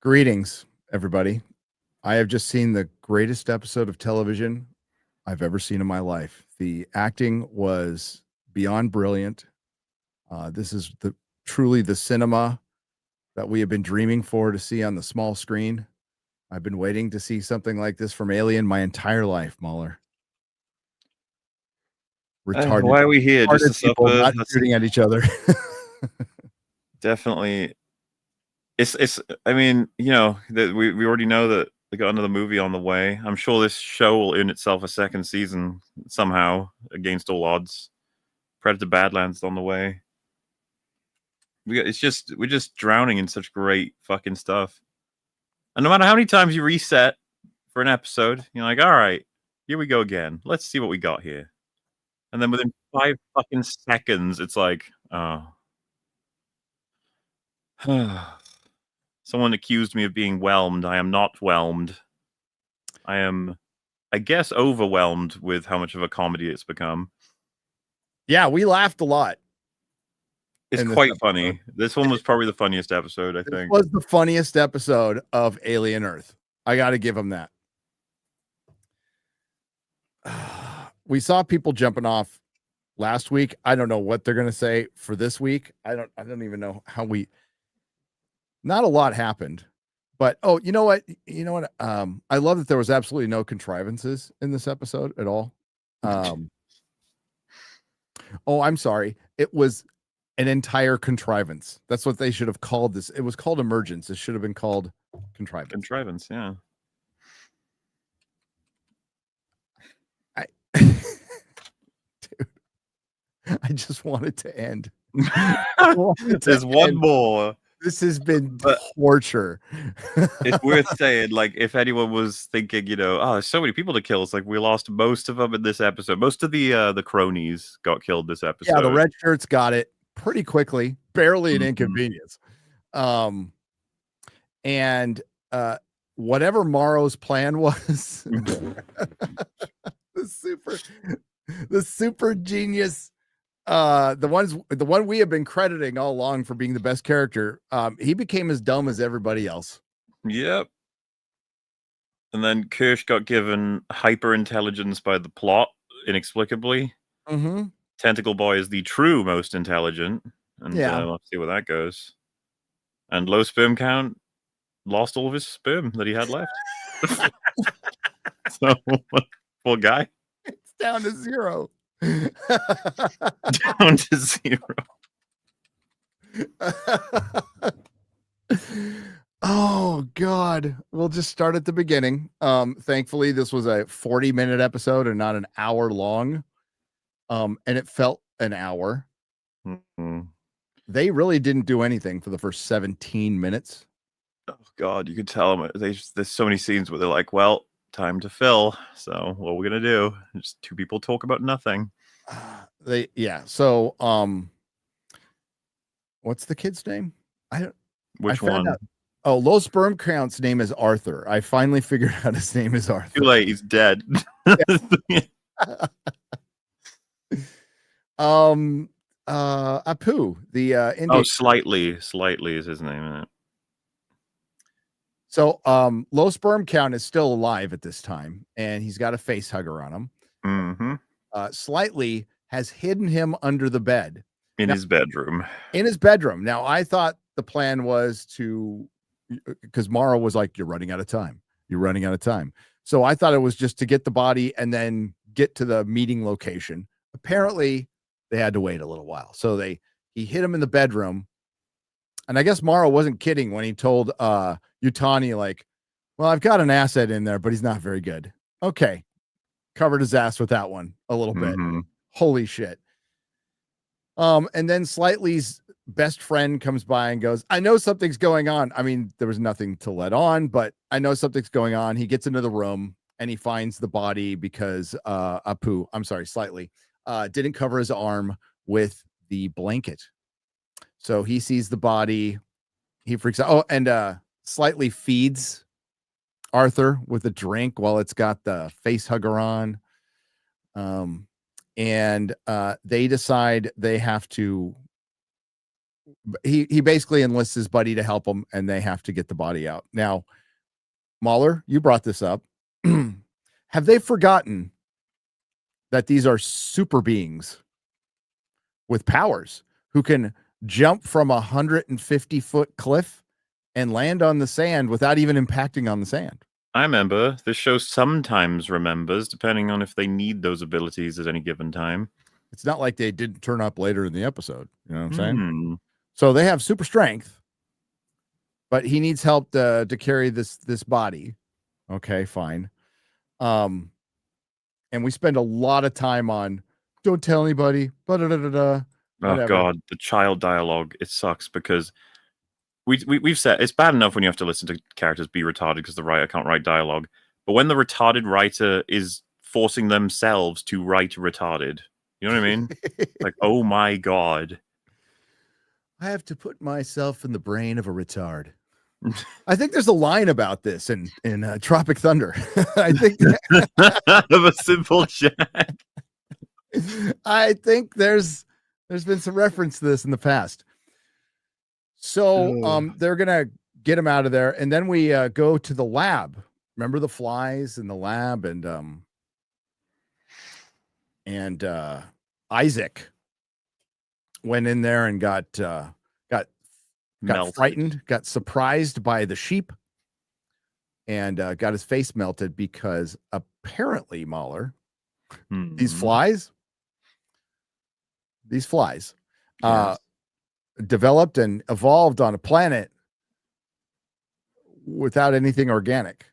Greetings, everybody. I have just seen the greatest episode of television I've ever seen in my life. The acting was beyond brilliant. This is truly the cinema that we have been dreaming for to see on the small screen. I've been waiting to see something like this from Alien my entire life, MauLer. Retarded. Why are we here? Just to people suffer? not shooting at each other. Definitely. It's. I mean, that we already know that they got another movie on the way. I'm sure this show will earn itself a second season somehow, against all odds. Predator Badlands on the way. We're just drowning in such great fucking stuff. And no matter how many times you reset for an episode, you're like, all right, here we go again. Let's see what we got here. And then within 5 fucking seconds, it's like, oh. Someone accused me of being whelmed. I am not whelmed. I am, I guess, overwhelmed with how much of a comedy it's become. Yeah, we laughed a lot. It's quite funny. This one was probably the funniest episode, I think. It was the funniest episode of Alien Earth. I got to give them that. We saw people jumping off last week. I don't know what they're going to say for this week. I don't even know how not a lot happened, but you know what? I love that there was absolutely no contrivances in this episode at all. I'm sorry. It was an entire contrivance. That's what they should have called this. It was called Emergence. It should have been called Contrivance. Contrivance, yeah. Dude, I just want it to end. There's one more. This has been torture. It's worth saying, like, if anyone was thinking, there's so many people to kill. It's like we lost most of them in this episode. Most of the cronies got killed this episode. Yeah, the red shirts got it pretty quickly, barely an inconvenience. And whatever Morrow's plan was, the super genius, the one we have been crediting all along for being the best character, he became as dumb as everybody else. Yep. And then Kirsch got given hyper intelligence by the plot inexplicably. Mm-hmm. Tentacle Boy is the true most intelligent, and we'll see where that goes. And low sperm count lost all of his sperm that he had left. So poor guy. It's down to 0. Down to 0. Oh God, we'll just start at the beginning. Thankfully this was a 40-minute episode and not an hour long. And it felt an hour. Mm-hmm. They really didn't do anything for the first 17 minutes. Oh God, you could tell them there's so many scenes where they're like, well, time to fill. So what we're gonna do? Just 2 people talk about nothing. So what's the kid's name? Which one? Low sperm count's name is Arthur. I finally figured out his name is Arthur. Too late, he's dead. Apu, the Indian. Slightly is his name, isn't it? So low sperm count is still alive at this time, and he's got a face hugger on him. Mm-hmm. Slightly has hidden him under the bed. His bedroom. In his bedroom. Now, I thought the plan was because Morrow was like, you're running out of time. You're running out of time. So I thought it was just to get the body and then get to the meeting location. Apparently, they had to wait a little while. So he hid him in the bedroom. And I guess Morrow wasn't kidding when he told Yutani, like, well, I've got an asset in there, but he's not very good. Okay. Covered his ass with that one a little bit. Holy shit. And then Slightly's best friend comes by and goes, I know something's going on. I mean, there was nothing to let on, but I know something's going on. He gets into the room and he finds the body because Slightly didn't cover his arm with the blanket. So he sees the body. He freaks out. Oh, and Slightly feeds Arthur with a drink while it's got the face hugger on. And they decide they have to he basically enlists his buddy to help him, and they have to get the body out. Now, MauLer, you brought this up. Have they forgotten that these are super beings with powers who can jump from 150-foot cliff and land on the sand without even impacting on the sand? I remember. This show sometimes remembers, depending on if they need those abilities at any given time. It's not like they didn't turn up later in the episode. You know what I'm saying? Hmm. So they have super strength, but he needs help to carry this body. Okay, fine. And we spend a lot of time on don't tell anybody. Oh God, the child dialogue, it sucks because we've said it's bad enough when you have to listen to characters be retarded because the writer can't write dialogue. But when the retarded writer is forcing themselves to write retarded, you know what I mean? Like, oh my God. I have to put myself in the brain of a retard. I think there's a line about this in Tropic Thunder. I think of a simple Jack. I think there's been some reference to this in the past. So they're gonna get him out of there, and then we go to the lab. Remember the flies in the lab, and Isaac went in there and got frightened, got surprised by the sheep, and got his face melted because apparently, MauLer, these flies yes. Developed and evolved on a planet without anything organic.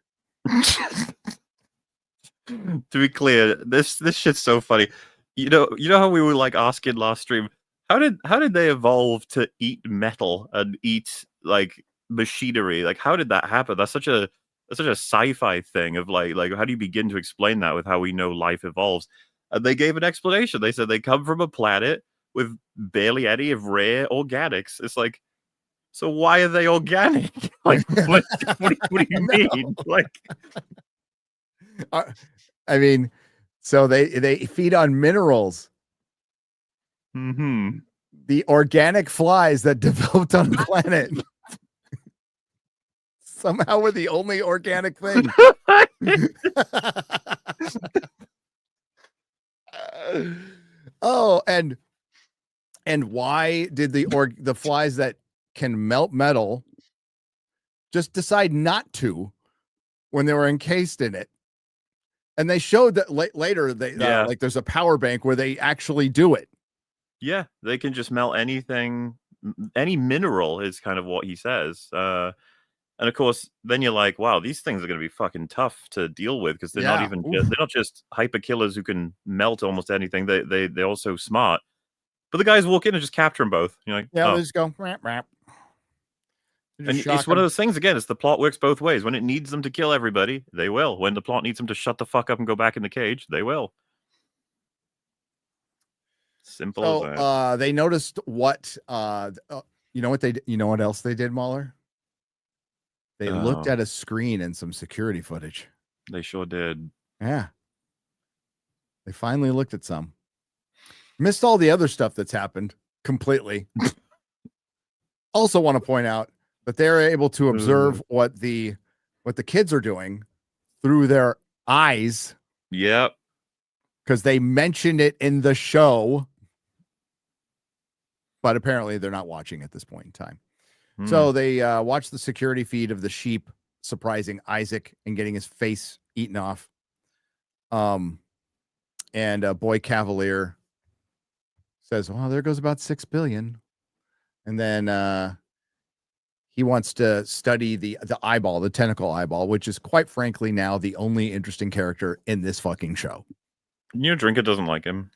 To be clear, this shit's so funny. You know how we were like asking last stream, how did they evolve to eat metal and eat like machinery? Like, how did that happen? That's such a sci-fi thing of like how do you begin to explain that with how we know life evolves? And they gave an explanation. They said they come from a planet with barely any of rare organics. It's like, so why are they organic? Like, what do you mean? Like, I mean, so they feed on minerals. Mm-hmm. The organic flies that developed on the planet somehow were the only organic thing. Oh, and why did the flies that can melt metal just decide not to when they were encased in it? And they showed that later they like there's a power bank where they actually do it. Yeah, they can just melt anything, any mineral is kind of what he says. And of course, then you're like, wow, these things are going to be fucking tough to deal with because they're not even they're not just hyper killers who can melt almost anything. They're also smart. But the guys walk in and just capture them both. You're like, yeah, they just go rap rap. And it's one of those things again. It's the plot works both ways. When it needs them to kill everybody, they will. When the plot needs them to shut the fuck up and go back in the cage, they will. Simple as that. They noticed what you know what else they did, MauLer? They looked at a screen and some security footage. They sure did. Yeah. They finally looked at some. Missed all the other stuff that's happened completely. Also want to point out that they're able to observe what the kids are doing through their eyes. Yep. Because they mentioned it in the show. But apparently they're not watching at this point in time. So they watch the security feed of the sheep surprising Isaac and getting his face eaten off. And Boy Cavalier says, "Well, there goes about 6 billion." And then he wants to study the eyeball, the tentacle eyeball, which is quite frankly now the only interesting character in this fucking show. You know, Drinker doesnesn't like him.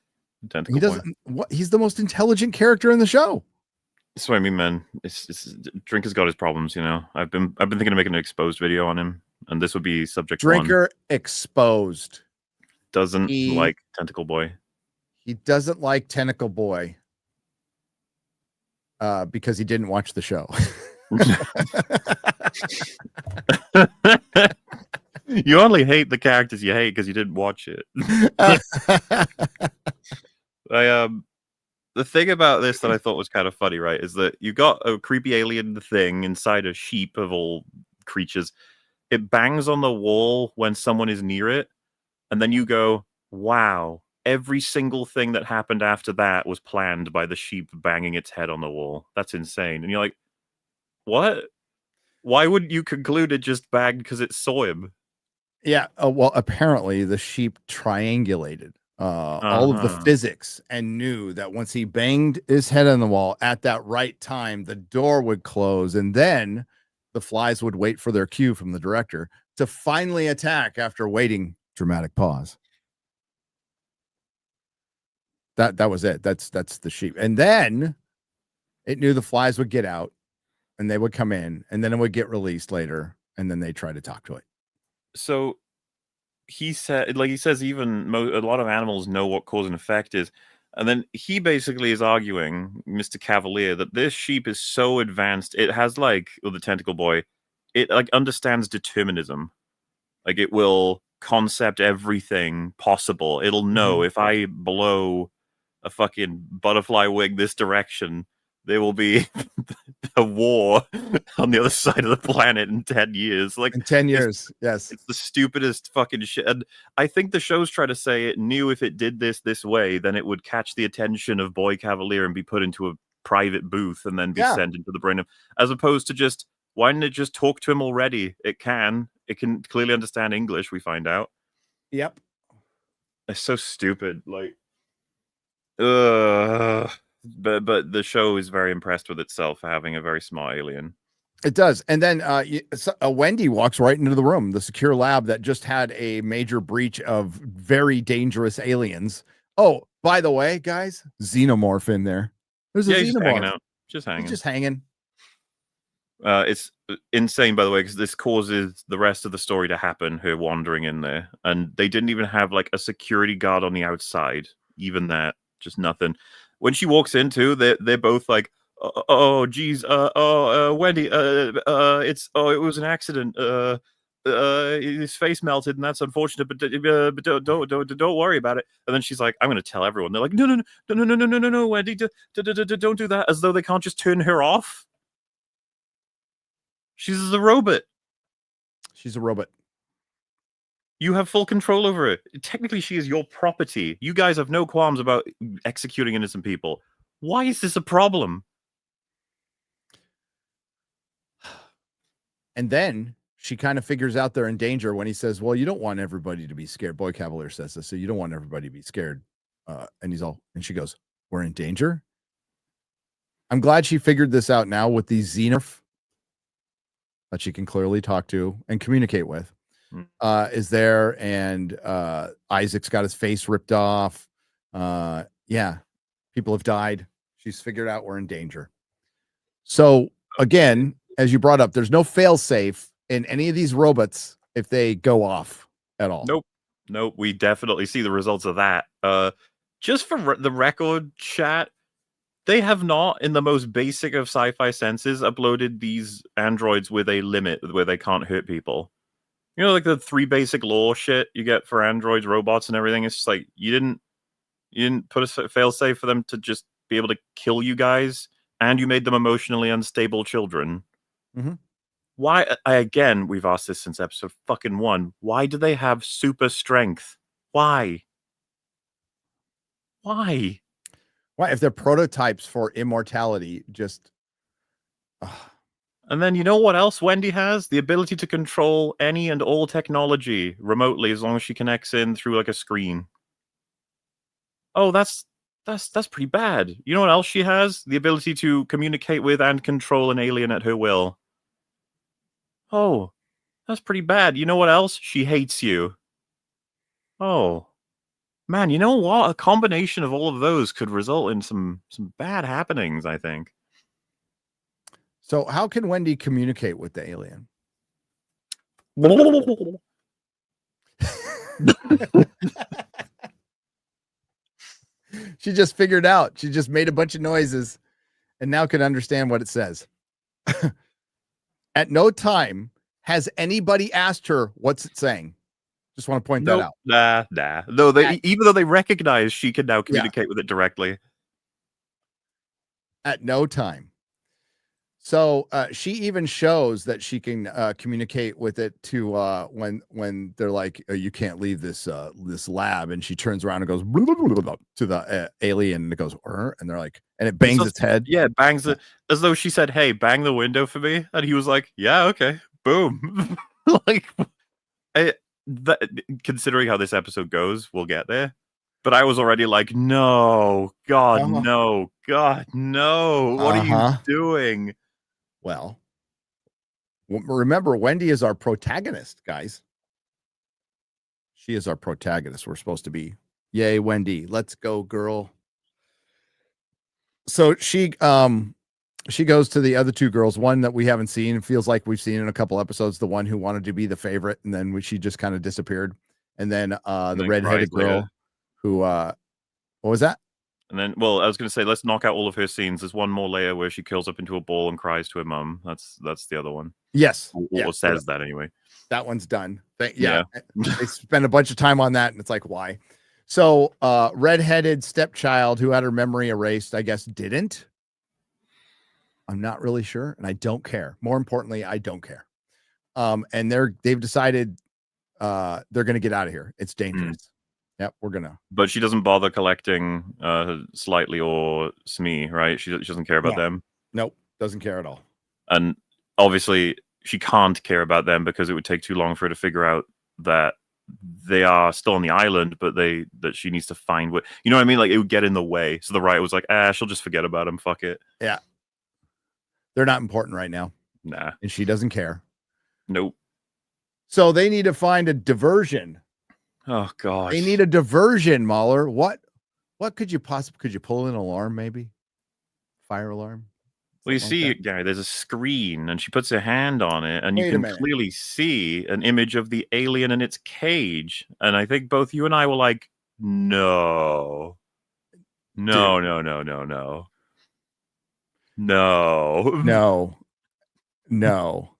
He doesn't. He's the most intelligent character in the show. That's what I mean, man. It's Drinker's got his problems, you know. I've been thinking of making an exposed video on him, and this would be subject Drinker one. Exposed. Doesn't like Tentacle Boy. He doesn't like Tentacle Boy because he didn't watch the show. You only hate the characters you hate because you didn't watch it. the thing about this that I thought was kind of funny, right, is that you got a creepy alien thing inside a sheep of all creatures. It bangs on the wall when someone is near it, and then you go, wow, every single thing that happened after that was planned by the sheep banging its head on the wall. That's insane. And you're like, what? Why wouldn't you conclude it just banged because it saw him? Yeah. Well, apparently the sheep triangulated all of the Uh-huh. physics and knew that once he banged his head on the wall at that right time, the door would close, and then the flies would wait for their cue from the director to finally attack after waiting. Dramatic pause. That was it. That's the sheep. And then it knew the flies would get out and they would come in, and then it would get released later, and then they try to talk to it. So he says even a lot of animals know what cause and effect is. And then he basically is arguing, Mr. Cavalier, that this sheep is so advanced. It has the tentacle boy, it understands determinism. Like it will concept everything possible. It'll know if I blow a fucking butterfly wing this direction, there will be a war on the other side of the planet in 10 years. Like in 10 years, yes. It's the stupidest fucking shit. And I think the show's trying to say it knew if it did this way, then it would catch the attention of Boy Cavalier and be put into a private booth and then be sent into the brain of, as opposed to just, why didn't it just talk to him already? It can clearly understand English, we find out. Yep. It's so stupid. Like, but the show is very impressed with itself for having a very smart alien. It does. And then Wendy walks right into the room, the secure lab that just had a major breach of very dangerous aliens. Oh, by the way, guys, xenomorph in there. There's a xenomorph. Just hanging out. He's just hanging. It's insane, by the way, because this causes the rest of the story to happen, her wandering in there. And they didn't even have a security guard on the outside. Even that, just nothing. When she walks into, they're both like, oh geez, Wendy, it was an accident. His face melted, and that's unfortunate. But don't worry about it. And then she's like, I'm going to tell everyone. They're like, no, Wendy, don't do that. As though they can't just turn her off. She's a robot. She's a robot. You have full control over it. Technically, she is your property. You guys have no qualms about executing innocent people. Why is this a problem? And then she kind of figures out they're in danger when he says, well, you don't want everybody to be scared. Boy Cavalier says this, so you don't want everybody to be scared. And she goes, we're in danger? I'm glad she figured this out now with these xenomorph that she can clearly talk to and communicate with. Is there, and Isaac's got his face ripped off. Yeah, people have died. She's figured out we're in danger. So again, as you brought up, there's no fail safe in any of these robots if they go off at all. Nope. We definitely see the results of that. Just for the record, chat, they have not, in the most basic of sci-fi senses, uploaded these androids with a limit where they can't hurt people. You know, like the 3 basic law shit you get for androids, robots, and everything. It's just like you didn't put a fail-safe for them to just be able to kill you guys, and you made them emotionally unstable children. Mm-hmm. Why? Again, we've asked this since episode fucking 1. Why do they have super strength? Why? Why? If they're prototypes for immortality, just... And then you know what else Wendy has? The ability to control any and all technology remotely as long as she connects in through a screen. Oh, that's pretty bad. You know what else she has? The ability to communicate with and control an alien at her will. Oh, that's pretty bad. You know what else? She hates you. Oh. Man, you know what? A combination of all of those could result in some bad happenings, I think. So how can Wendy communicate with the alien? She just figured out. She just made a bunch of noises and now can understand what it says. At no time has anybody asked her what's it saying. Just want to point that out. Nah. No, even though they recognize she can now communicate with it directly. at no time. So she even shows that she can communicate with it to when they're like, you can't leave this this lab, and she turns around and goes to the alien, and it goes, and they're like, and it bangs its head. Yeah, bangs it as though she said, "Hey, bang the window for me," and he was like, "Yeah, okay." Boom. Like, considering how this episode goes, we'll get there. But I was already like, "No, God, no, God, no! What are you doing?" Well, remember, Wendy is our protagonist, guys. She is our protagonist. We're supposed to be, yay, Wendy, let's go, girl. So she goes to the other two girls, one that we haven't seen, feels like we've seen in a couple episodes, the one who wanted to be the favorite, and then she just kind of disappeared. And then the redheaded girl who what was that? And then, well, I was going to say, let's knock out all of her scenes. There's one more layer where she curls up into a ball and cries to her mum. That's the other one. Yes. Or says that anyway. That one's done. Yeah. They spend a bunch of time on that, and it's like, why? So redheaded stepchild who had her memory erased, I guess, didn't. I'm not really sure, and I don't care. More importantly, I don't care. And they've decided they're going to get out of here. It's dangerous. Yep, we're gonna. But she doesn't bother collecting Slightly or Smee, right? She doesn't care about them. Nope, doesn't care at all. And obviously, she can't care about them because it would take too long for her to figure out that they are still on the island, but that she needs to find what, you know what I mean? Like, it would get in the way. So the writer was like, she'll just forget about him. Fuck it. Yeah, they're not important right now. Nah, and she doesn't care. Nope. So they need to find a diversion. Oh gosh. They need a diversion, MauLer. What could you pull an alarm, maybe? Fire alarm? Well, you see, Gary, there's a screen, and she puts her hand on it, and you can clearly see an image of the alien in its cage. And I think both you and I were like, no. No, no, no, no, no. No. No. No.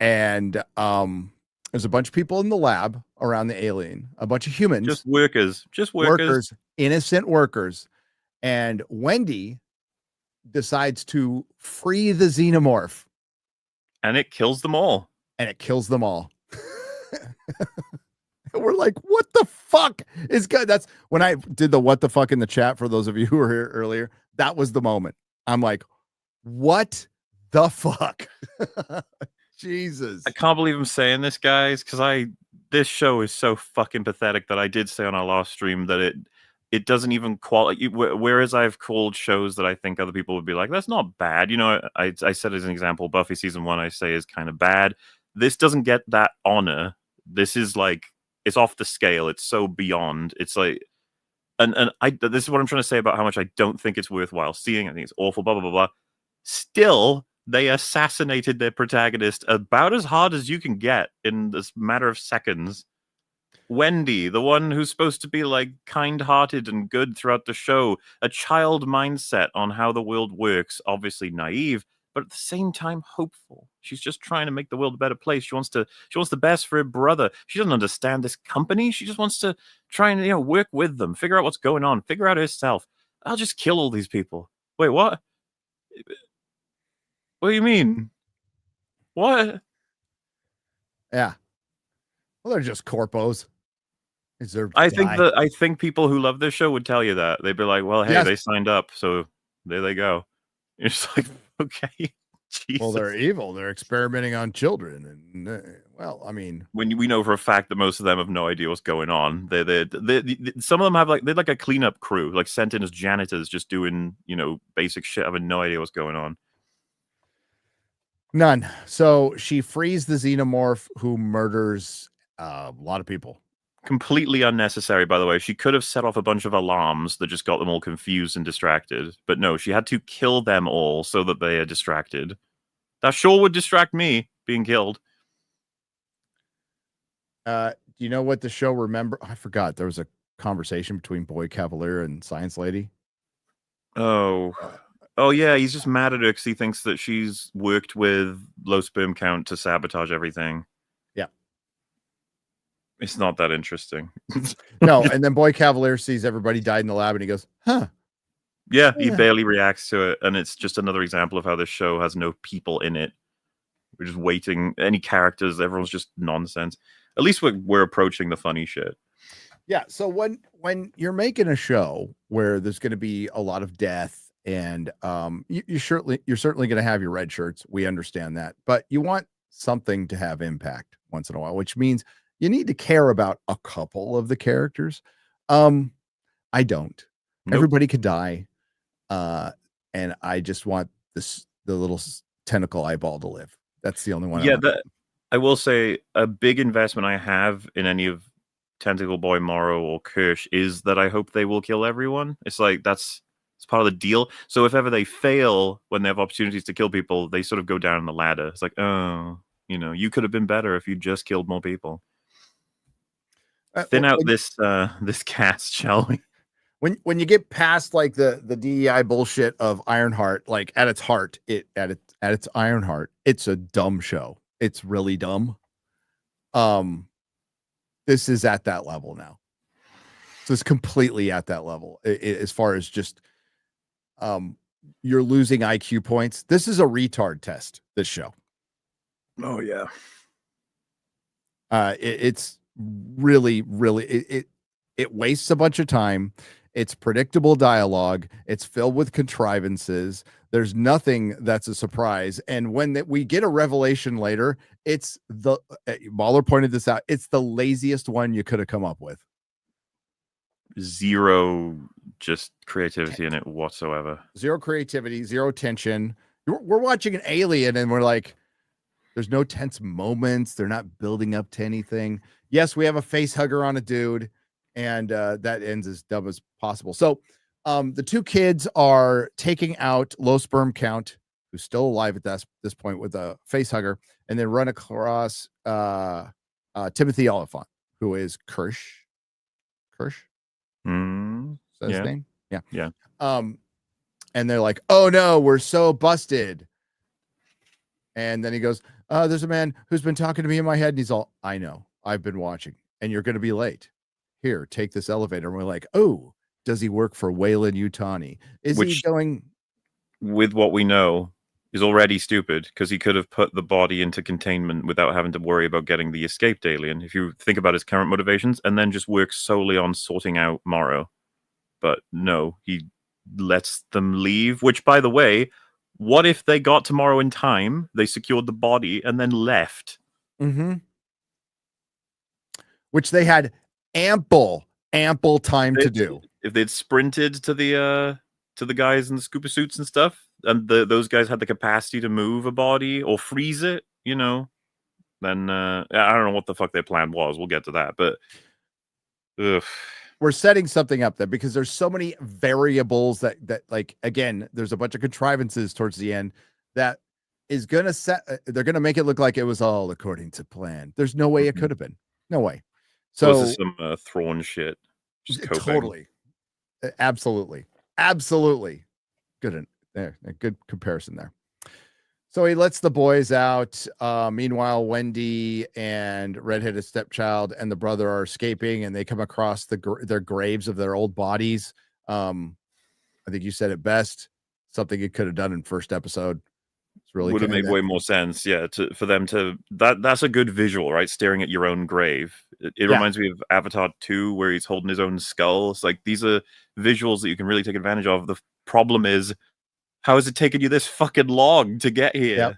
And there's a bunch of people in the lab around the alien, a bunch of humans. Just workers. Innocent workers. And Wendy decides to free the xenomorph. And it kills them all. We're like, what the fuck is good? That's when I did the what the fuck in the chat for those of you who were here earlier. That was the moment. I'm like, what the fuck? Jesus. I can't believe I'm saying this, guys, because this show is so fucking pathetic that I did say on our last stream that it doesn't even qualify. Whereas I've called shows that I think other people would be like, that's not bad. You know, I said as an example, Buffy season 1, I say is kind of bad. This doesn't get that honor. This is like, it's off the scale. It's so beyond. It's like, and this is what I'm trying to say about how much I don't think it's worthwhile seeing. I think it's awful, blah, blah, blah, blah. Still, they assassinated their protagonist about as hard as you can get in this matter of seconds. Wendy, the one who's supposed to be like kind-hearted and good throughout the show, a child mindset on how the world works, obviously naive, but at the same time hopeful. She's just trying to make the world a better place. She wants the best for her brother. She doesn't understand this company. She just wants to try and work with them, figure out what's going on, figure out herself. I'll just kill all these people. Wait, what? What do you mean? What? Yeah. Well, they're just corpos. I think people who love this show would tell you that. They'd be like, well, hey, they signed up, so there they go. You're just like, okay. Jesus. Well, they're evil. They're experimenting on children. And well, I mean, when we know for a fact that most of them have no idea what's going on. Some of them have they're like a cleanup crew, like sent in as janitors, just doing, basic shit, having no idea what's going on. None. So she frees the xenomorph who murders a lot of people. Completely unnecessary, by the way. She could have set off a bunch of alarms that just got them all confused and distracted. But no, she had to kill them all so that they are distracted. That sure would distract me, being killed. Do you know what the show remember? I forgot. There was a conversation between Boy Cavalier and Science Lady. Oh yeah, he's just mad at her because he thinks that she's worked with low sperm count to sabotage everything. Yeah. It's not that interesting. No, and then Boy Cavalier sees everybody died in the lab and he goes, huh. Yeah, he Yeah. barely reacts to it, and it's just another example of how this show has no people in it. We're just waiting. Any characters, everyone's just nonsense. At least we're approaching the funny shit. Yeah. So when you're making a show where there's going to be a lot of death, and you're certainly going to have your red shirts. We understand that, but you want something to have impact once in a while, which means you need to care about a couple of the characters. I don't. Nope. Everybody could die, and I just want the little tentacle eyeball to live. That's the only one. Yeah, I will say a big investment I have in any of Tentacle Boy, Morrow, or Kirsch is that I hope they will kill everyone. It's like it's part of the deal. So if ever they fail when they have opportunities to kill people, they sort of go down the ladder. It's like, oh, you could have been better if you just killed more people. Thin out this cast, shall we? When you get past like the DEI bullshit of Ironheart, like at its heart, at its Ironheart, it's a dumb show. It's really dumb. This is at that level now. So it's completely at that level as far as just you're losing IQ points. This is a retard test, this show. Oh yeah. It's really it wastes a bunch of time. It's predictable dialogue. It's filled with contrivances. There's nothing that's a surprise. And when we get a revelation later, it's MauLer pointed this out. It's the laziest one you could have come up with. Zero just creativity in it whatsoever. Zero creativity, zero tension. We're watching an Alien and we're like, there's no tense moments. They're not building up to anything. Yes, we have a face hugger on a dude, and that ends as dumb as possible. So the two kids are taking out low sperm count, who's still alive at this point with a face hugger, and then run across Timothy Oliphant, who is Kirsch. That's his name? Yeah. And they're like, oh no, we're so busted. And then he goes, there's a man who's been talking to me in my head. And he's all, I know, I've been watching, and you're going to be late. Here, take this elevator. And we're like, oh, does he work for Wayland Yutani? He going? With what we know, is already stupid, because he could have put the body into containment without having to worry about getting the escaped alien, if you think about his current motivations, and then just work solely on sorting out Morrow. But no, he lets them leave, which, by the way, what if they got to Morrow in time, they secured the body, and then left? Mm-hmm. Which they had ample time to do. If they'd sprinted to the guys in the scuba suits and stuff, and those guys had the capacity to move a body or freeze it, then I don't know what the fuck their plan was. We'll get to that, but we're setting something up there because there's so many variables that like, again, there's a bunch of contrivances towards the end that is gonna they're gonna make it look like it was all according to plan. There's no way it could have been. No way. So this is some Thrawn shit. Just totally, absolutely good. There, a good comparison there. So he lets the boys out. Meanwhile, Wendy and redheaded stepchild and the brother are escaping, and they come across their graves of their old bodies. I think you said it best. Something you could have done in first episode. It's really would have made way more sense. Yeah, for them to that's a good visual, right? Staring at your own grave. It reminds me of Avatar 2, where he's holding his own skull. It's like, these are visuals that you can really take advantage of. The problem is, how has it taken you this fucking long to get here? Yep.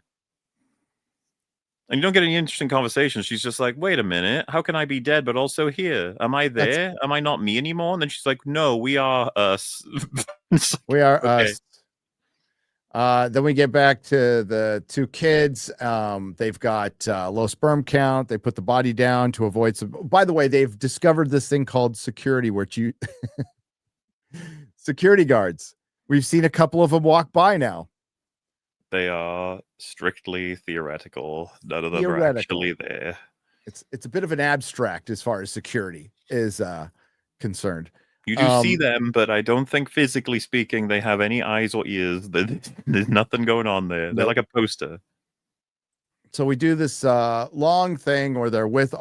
And you don't get any interesting conversations. She's just like, wait a minute, how can I be dead but also here? Am I there? Am I not me anymore? And then she's like, no, we are us. We are us. Then we get back to the two kids. They've got low sperm count. They put the body down to avoid some. By the way, they've discovered this thing called security, security guards. We've seen a couple of them walk by now. They are strictly theoretical. None of them are actually there. It's a bit of an abstract as far as security is concerned. You do see them, but I don't think, physically speaking, they have any eyes or ears. There's nothing going on there. They're like a poster. So we do this long thing where they're with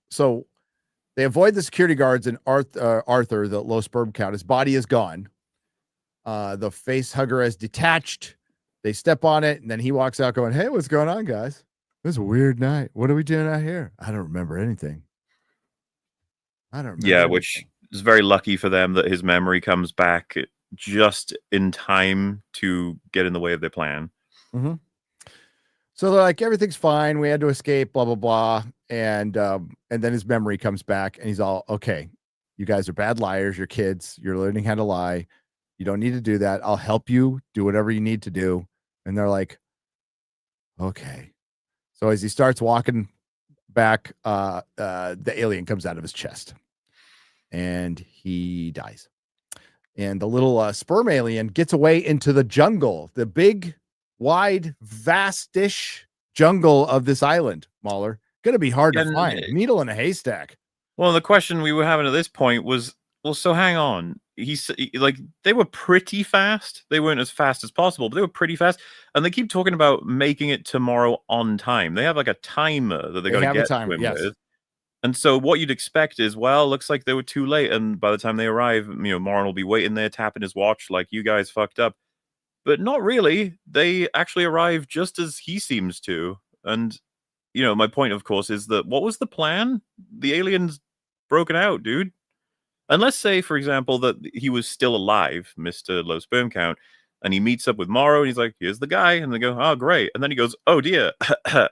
so they avoid the security guards, and Arthur, the low sperm count, his body is gone. The face hugger is detached. They step on it, and then he walks out going, "Hey, what's going on, guys? It was a weird night. What are we doing out here? I don't remember anything. I don't remember Yeah, which anything." is very lucky for them that his memory comes back just in time to get in the way of their plan. Mm-hmm. So they're like, everything's fine. We had to escape, blah, blah, blah. And then his memory comes back and he's all, okay, you guys are bad liars. You're kids. You're learning how to lie. You don't need to do that. I'll help you do whatever you need to do. And they're like, okay. So as he starts walking back, the alien comes out of his chest and he dies. And the little sperm alien gets away into the jungle, the big, wide, vastish jungle of this island, MauLer. Gonna be hard to find. Needle in a haystack. Well, the question we were having at this point was, well, so hang on. Like, they were pretty fast. They weren't as fast as possible, but they were pretty fast. And they keep talking about making it tomorrow on time. They have like a timer that they got to get to him with. And so what you'd expect is, well, looks like they were too late. And by the time they arrive, Moran will be waiting there, tapping his watch like, you guys fucked up. But not really. They actually arrive just as he seems to. And, my point, of course, is that what was the plan? The aliens broken out, dude. And let's say, for example, that he was still alive, Mr. Low Sperm Count, and he meets up with Morrow, and he's like, here's the guy. And they go, oh, great. And then he goes, oh, dear. Yeah.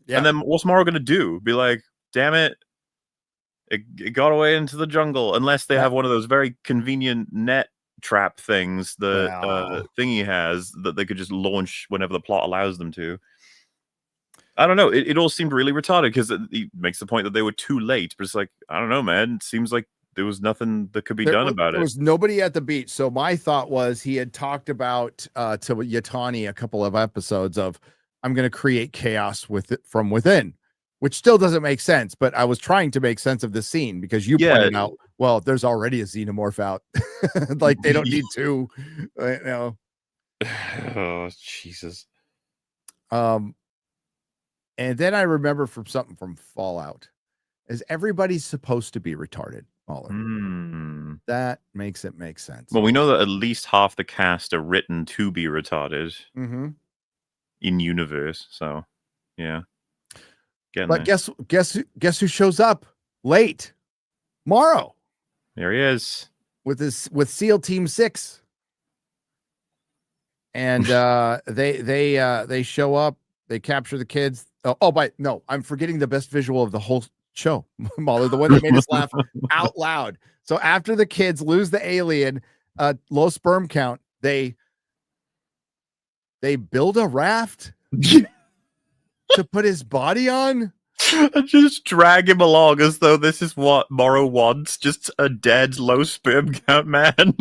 And then what's Morrow going to do? Be like, damn it. It got away into the jungle. Unless they have one of those very convenient net trap things that Thingy has that they could just launch whenever the plot allows them to. I don't know. It all seemed really retarded because he makes the point that they were too late. But it's like, I don't know, man. It seems like there was nothing that could be done about it. There was nobody at the beach. So my thought was he had talked about to Yatani a couple of episodes of, I'm going to create chaos with it from within, which still doesn't make sense. But I was trying to make sense of the scene because you pointed out, well, there's already a xenomorph out. Like they don't need two. Oh, Jesus. And then I remember from something from Fallout, is everybody's supposed to be retarded, MauLer. That makes it make sense. Well, we know that at least half the cast are written to be retarded in universe. So, yeah. But guess who shows up late? Morrow. There he is with SEAL Team 6, and they show up. They capture the kids. I'm forgetting the best visual of the whole show, MauLer, the one that made us laugh out loud. So after the kids lose the alien, low sperm count, they build a raft to put his body on and just drag him along as though this is what Morrow wants, just a dead low sperm count man.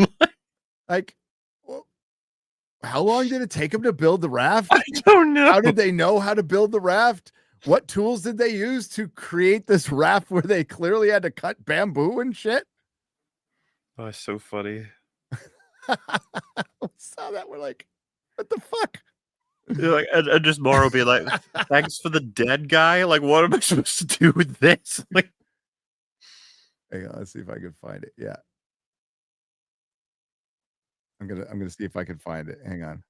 Like, how long did it take him to build the raft? I don't know. How did they know how to build the raft? What tools did they use to create this raft where they clearly had to cut bamboo and shit? Oh, it's so funny. Saw that. We're like, what the fuck? You're like, and just Morrow be like, thanks for the dead guy. Like, what am I supposed to do with this? Like, hang on, let's see if I can find it. Yeah. I'm gonna see if I can find it. Hang on.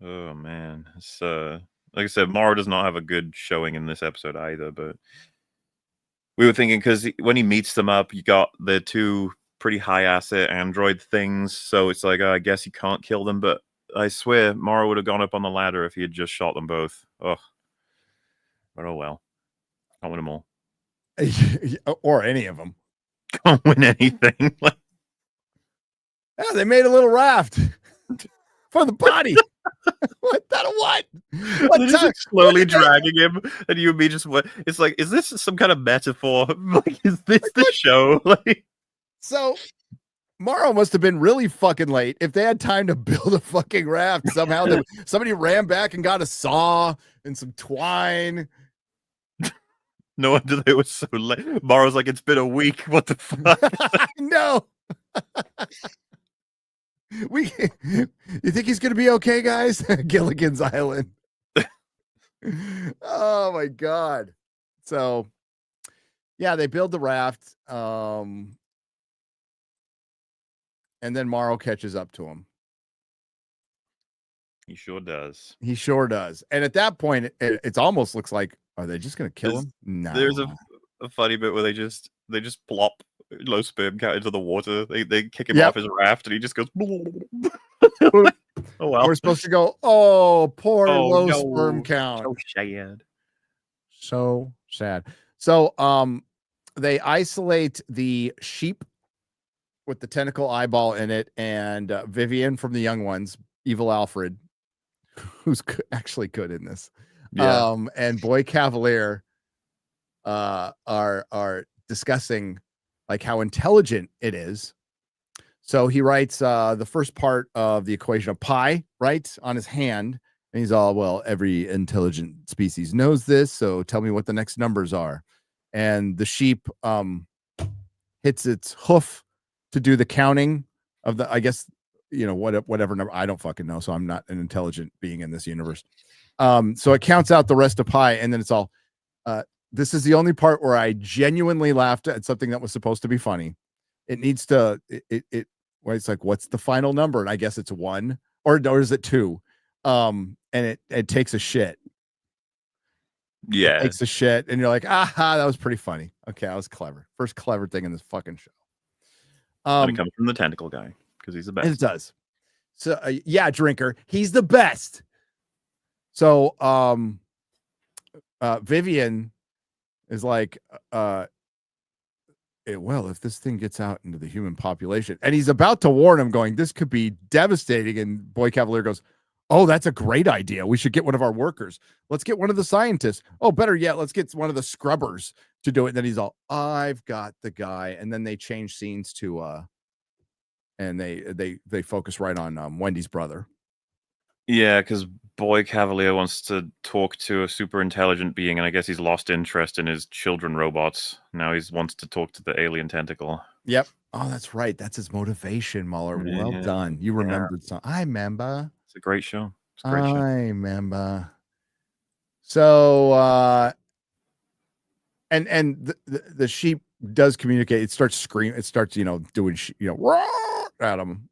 Oh man, it's like I said, Morrow does not have a good showing in this episode either. But we were thinking because when he meets them up, you got the two pretty high asset android things, so it's like I guess he can't kill them. But I swear, Morrow would have gone up on the ladder if he had just shot them both. Oh, but oh well, can't win them all, or any of them. Can't win anything. Yeah, they made a little raft for the body. What? Just slowly dragging him, and you and me just what? It's like, is this some kind of metaphor? Like, is this the show? Like, so Morrow must have been really fucking late. If they had time to build a fucking raft, somehow somebody ran back and got a saw and some twine. No wonder they were so late. Morrow's like, it's been a week. What the fuck? No. You think he's gonna be okay, guys? Gilligan's Island. Oh my god. So yeah, they build the raft. And then Morrow catches up to him. He sure does. He sure does. And at that point, it almost looks like, are they just going to kill him? No. There's a funny bit where they just plop low sperm count into the water. They kick him off his raft, and he just goes. Oh wow. We're supposed to go. Oh, poor low sperm count. So sad. So sad. So they isolate the sheep with the tentacle eyeball in it, and Vivian from the Young Ones, Evil Alfred, who's actually good in this. Yeah. And Boy Cavalier are discussing like how intelligent it is. So he writes the first part of the equation of pi, right, on his hand. And he's all, well, every intelligent species knows this, so tell me what the next numbers are. And the sheep hits its hoof to do the counting of the, I guess, whatever number. I don't fucking know, so I'm not an intelligent being in this universe. So it counts out the rest of pi, and then it's all, this is the only part where I genuinely laughed at something that was supposed to be funny. It needs to, where it's like, what's the final number? And I guess it's 1, or is it 2? And it takes a shit. Yeah. It takes a shit, and you're like, aha, that was pretty funny. Okay, that was clever. First clever thing in this fucking show. And it comes from the tentacle guy, because he's the best. It does. So yeah, Drinker, he's the best. So Vivian is like, well, if this thing gets out into the human population, and he's about to warn him, going, this could be devastating. And Boy Cavalier goes, oh, that's a great idea. We should get one of our workers. Let's get one of the scientists. Oh, better yet, let's get one of the scrubbers to do it. And then he's all, I've got the guy. And then they change scenes to and they focus right on Wendy's brother. Yeah, because Boy Cavalier wants to talk to a super intelligent being, and I guess he's lost interest in his children robots. Now he wants to talk to the alien tentacle. Yep. Oh, that's right. That's his motivation, MauLer. Yeah. Well done. You remembered something. I remember. It's a great show. It's a great show. I remember. So and the sheep does communicate. It starts screaming. It starts, doing at him.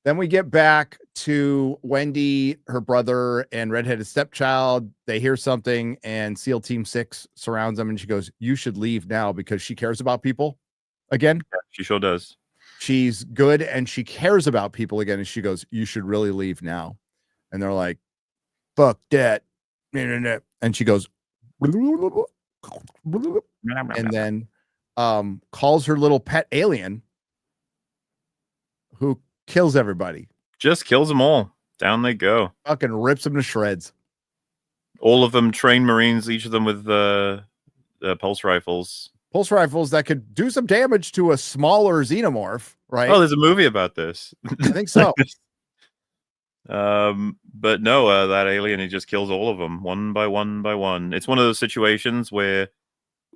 Then we get back to Wendy, her brother, and redheaded stepchild. They hear something, and SEAL Team 6 surrounds them, and she goes, you should leave now, because she cares about people again. Yeah, she sure does. She's good, and she cares about people again, and she goes, you should really leave now. And they're like, fuck that. And she goes, and then calls her little pet alien, who kills everybody. Just kills them all. Down they go. Fucking rips them to shreds. All of them trained Marines, each of them with pulse rifles. Pulse rifles that could do some damage to a smaller xenomorph, right? Oh, there's a movie about this. I think so. But no, that alien, he just kills all of them one by one by one. It's one of those situations where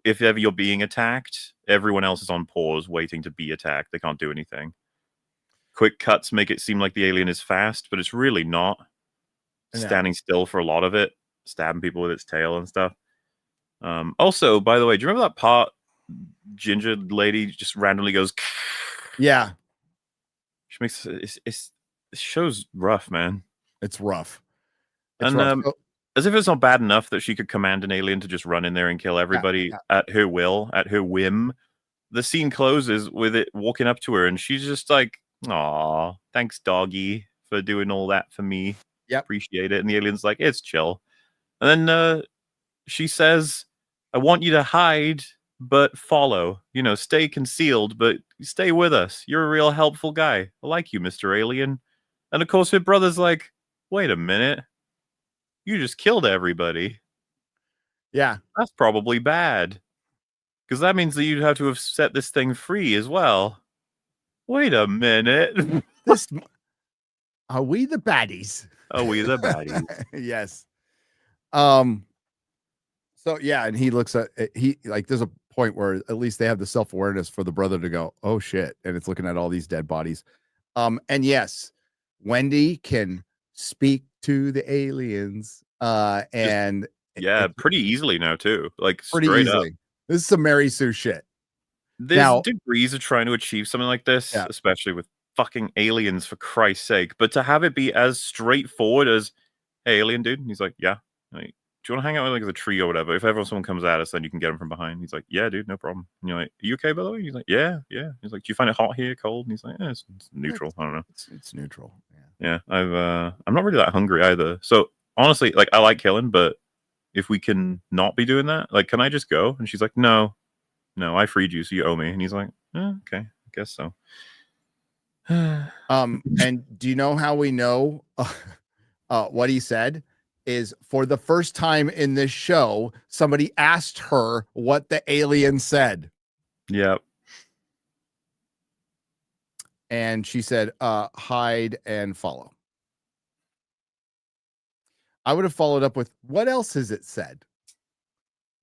if ever you're being attacked, everyone else is on pause waiting to be attacked. They can't do anything. Quick cuts make it seem like the alien is fast, but it's really not. Standing still for a lot of it, stabbing people with its tail and stuff. Also, by the way, do you remember that part Ginger lady just randomly goes? Yeah. She makes this show's rough, man. It's rough. And as if it's not bad enough that she could command an alien to just run in there and kill everybody at her will, at her whim. The scene closes with it walking up to her, and she's just like, aw, thanks, doggy, for doing all that for me. Yep. Appreciate it. And the alien's like, it's chill. And then she says, I want you to hide, but follow. Stay concealed, but stay with us. You're a real helpful guy. I like you, Mr. Alien. And of course, her brother's like, wait a minute. You just killed everybody. Yeah. That's probably bad. Because that means that you'd have to have set this thing free as well. Wait a minute. Are we the baddies? Are we the baddies? Yes. So yeah, and he looks at there's a point where at least they have the self-awareness for the brother to go, oh shit, and it's looking at all these dead bodies. And yes, Wendy can speak to the aliens. And pretty easily now too. Like pretty straight easily. Up. This is some Mary Sue shit. There's Now, degrees of trying to achieve something like this, yeah. especially with fucking aliens, for Christ's sake. But to have it be as straightforward as, "Hey, alien dude," and he's like, "Yeah." Like, "Do you want to hang out with like the tree or whatever? If ever someone comes at us, then you can get them from behind." He's like, "Yeah, dude, no problem." And you're like, "Are you okay, by the way?" He's like, "Yeah, yeah." He's like, "Do you find it hot here, cold?" And he's like, "Yeah, it's neutral. I don't know." It's neutral. Yeah, I'm not really that hungry either. So honestly, like I like killing, but if we can not be doing that, like, can I just go? And she's like, "No, no, I freed you, so you owe me." And he's like, "Okay, I guess so." And do you know how we know what he said? Is for the first time in this show, somebody asked her what the alien said. Yep. And she said, hide and follow. I would have followed up with, what else has it said?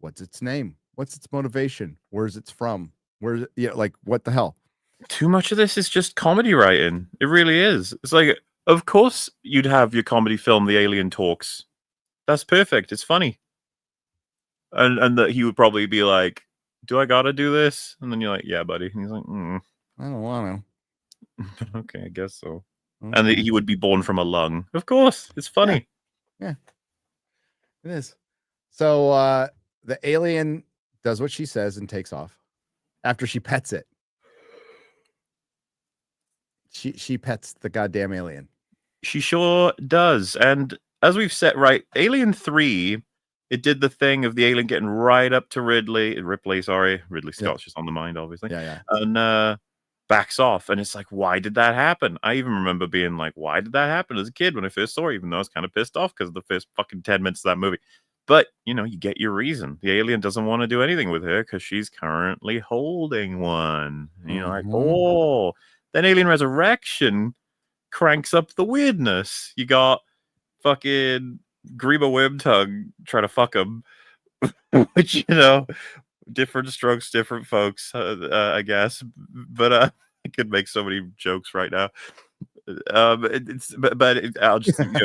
What's its name? What's its motivation? Where's it's from? Where's it? Yeah, like what the hell? Too much of this is just comedy writing. It really is. It's like, of course you'd have your comedy film, The Alien Talks. That's perfect. It's funny. And that he would probably be like, "Do I gotta do this?" And then you're like, "Yeah, buddy." And he's like, I don't want "Okay, I guess so." to. And Okay. he would be born from a lung. Of course, it's funny. Yeah, it is. So the alien does what she says and takes off after she pets it. She pets the goddamn alien. She sure does. And as we've said, right, Alien 3, it did the thing of the alien getting right up to Ripley, sorry. Ridley Scott's just on the mind, obviously. Yeah. And backs off. And it's like, why did that happen? I even remember being like, why did that happen as a kid when I first saw it, even though I was kind of pissed off because of the first fucking 10 minutes of that movie. But, you get your reason. The alien doesn't want to do anything with her because she's currently holding one. And you're like, oh. Then Alien Resurrection cranks up the weirdness. You got fucking Greba Wormtongue trying to fuck him, which, different strokes, different folks, I guess. But I could make so many jokes right now. I'll just, and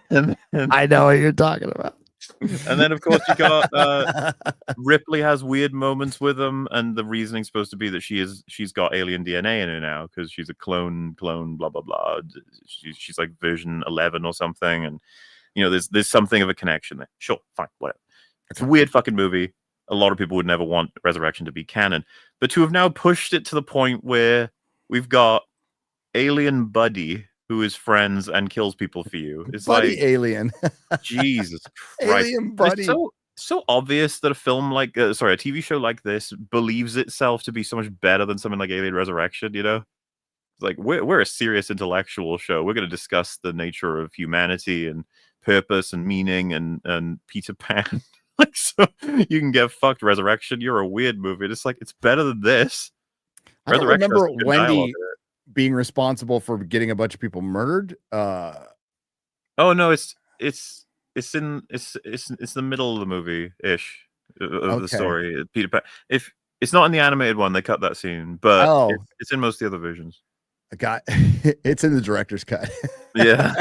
then I know what you're talking about. And then, of course, you got Ripley has weird moments with him, and the reasoning's supposed to be that she's got alien DNA in her now because she's a clone, blah blah blah. She's like version 11 or something, and there's something of a connection there. Sure, fine, whatever. It's a weird fucking movie. A lot of people would never want Resurrection to be canon, but to have now pushed it to the point where we've got Alien Buddy, who is friends and kills people for you. It's buddy like alien. Jesus Christ. Alien Buddy. It's so obvious that a film like a TV show like this believes itself to be so much better than something like Alien Resurrection, It's like we're a serious intellectual show. We're going to discuss the nature of humanity and purpose and meaning and Peter Pan. Like, so you can get fucked. Resurrection, you're a weird movie. It's like, it's better than this. I don't remember Wendy being responsible for getting a bunch of people murdered. Oh no, it's in the middle of the movie ish of the story. Peter Pan. If it's not in the animated one, they cut that scene, but it's in most of the other versions. It's in the director's cut. Yeah.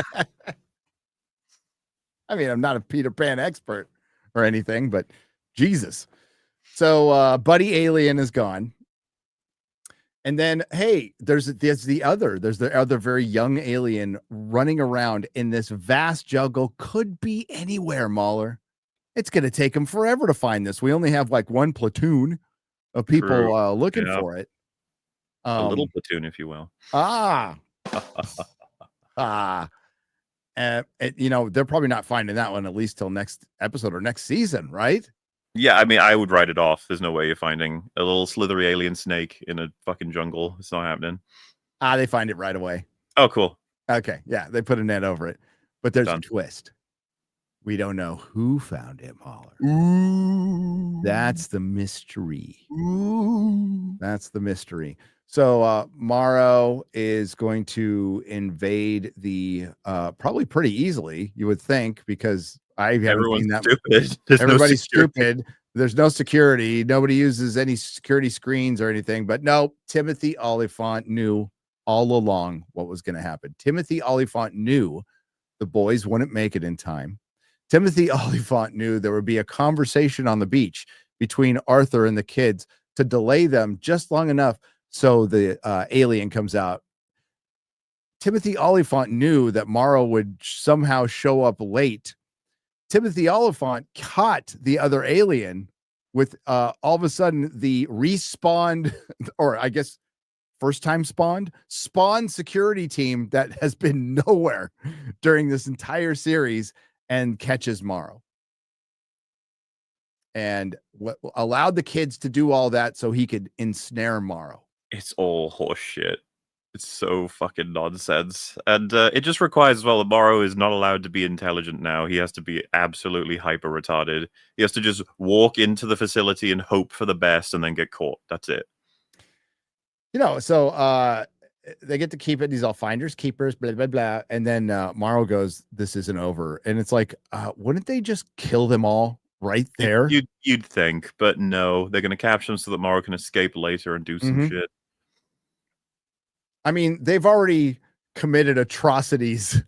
I mean, I'm not a Peter Pan expert or anything, but Jesus. So Buddy Alien is gone. And then, hey, there's the other very young alien running around in this vast jungle. Could be anywhere, MauLer. It's going to take them forever to find this. We only have like one platoon of people looking for it. A little platoon, if you will. They're probably not finding that one at least till next episode or next season, right? Yeah, I mean, I would write it off. There's no way you're finding a little slithery alien snake in a fucking jungle. It's not happening. They find it right away. Oh, cool. Okay, yeah, they put a net over it. But there's a twist. We don't know who found it, MauLer. Ooh. That's the mystery. Ooh. That's the mystery. So Morrow is going to invade the probably pretty easily, you would think, because everyone's stupid. Everybody's stupid. There's no security. Nobody uses any security screens or anything. But no, Timothy Olyphant knew all along what was going to happen. Timothy Olyphant knew the boys wouldn't make it in time. Timothy Olyphant knew there would be a conversation on the beach between Arthur and the kids to delay them just long enough so the alien comes out. Timothy Olyphant knew that Morrow would somehow show up late. Timothy Olyphant caught the other alien with all of a sudden the respawned, or I guess first time spawned security team that has been nowhere during this entire series, and catches Morrow. And what allowed the kids to do all that so he could ensnare Morrow. It's all horseshit. It's so fucking nonsense. And it just requires as well that Morrow is not allowed to be intelligent now. He has to be absolutely hyper retarded. He has to just walk into the facility and hope for the best and then get caught. That's it. You know, so they get to keep it. He's all finders, keepers, blah, blah, blah. And then Morrow goes, this isn't over. And it's like, wouldn't they just kill them all right there? You'd think, but no. They're going to capture them so that Morrow can escape later and do some shit. I mean, they've already committed atrocities,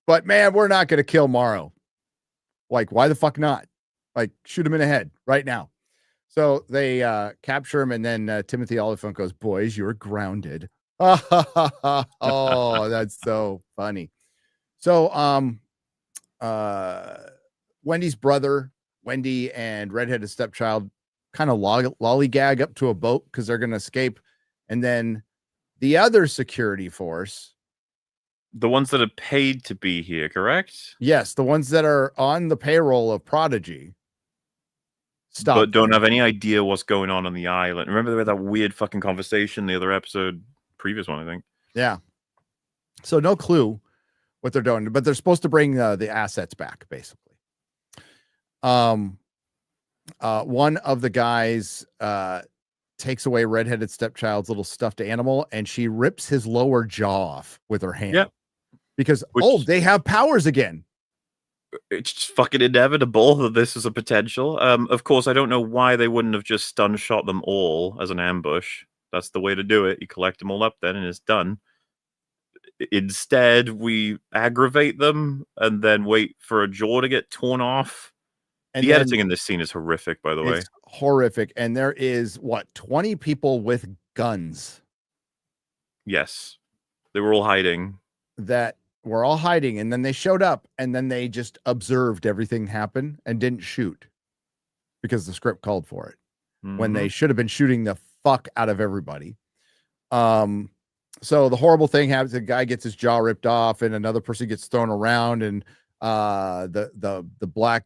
but man, we're not going to kill Morrow. Like, why the fuck not? Like, shoot him in the head right now. So they capture him, and then Timothy Olyphant goes, boys, you're grounded. Oh, that's so funny. So Wendy's brother, Wendy, and redheaded stepchild kind of lollygag up to a boat because they're going to escape. And then the other security force, the ones that are paid to be here, correct? Yes, the ones that are on the payroll of Prodigy. Stop. But don't have any idea what's going on the island. Remember they had that weird fucking conversation the other episode, previous one, I think. Yeah. So no clue what they're doing, but they're supposed to bring the assets back, basically. One of the guys takes away redheaded stepchild's little stuffed animal, and she rips his lower jaw off with her hand. Yep. Because they have powers again. It's just fucking inevitable that this is a potential. Of course, I don't know why they wouldn't have just stun shot them all as an ambush. That's the way to do it. You collect them all up then, and it's done. Instead, we aggravate them and then wait for a jaw to get torn off. And the editing in this scene is horrific, by the way. It's horrific. And there is, 20 people with guns. Yes. They were all hiding. That were all hiding. And then they showed up, and then they just observed everything happen and didn't shoot because the script called for it. When they should have been shooting the fuck out of everybody. So the horrible thing happens. The guy gets his jaw ripped off, and another person gets thrown around, and the black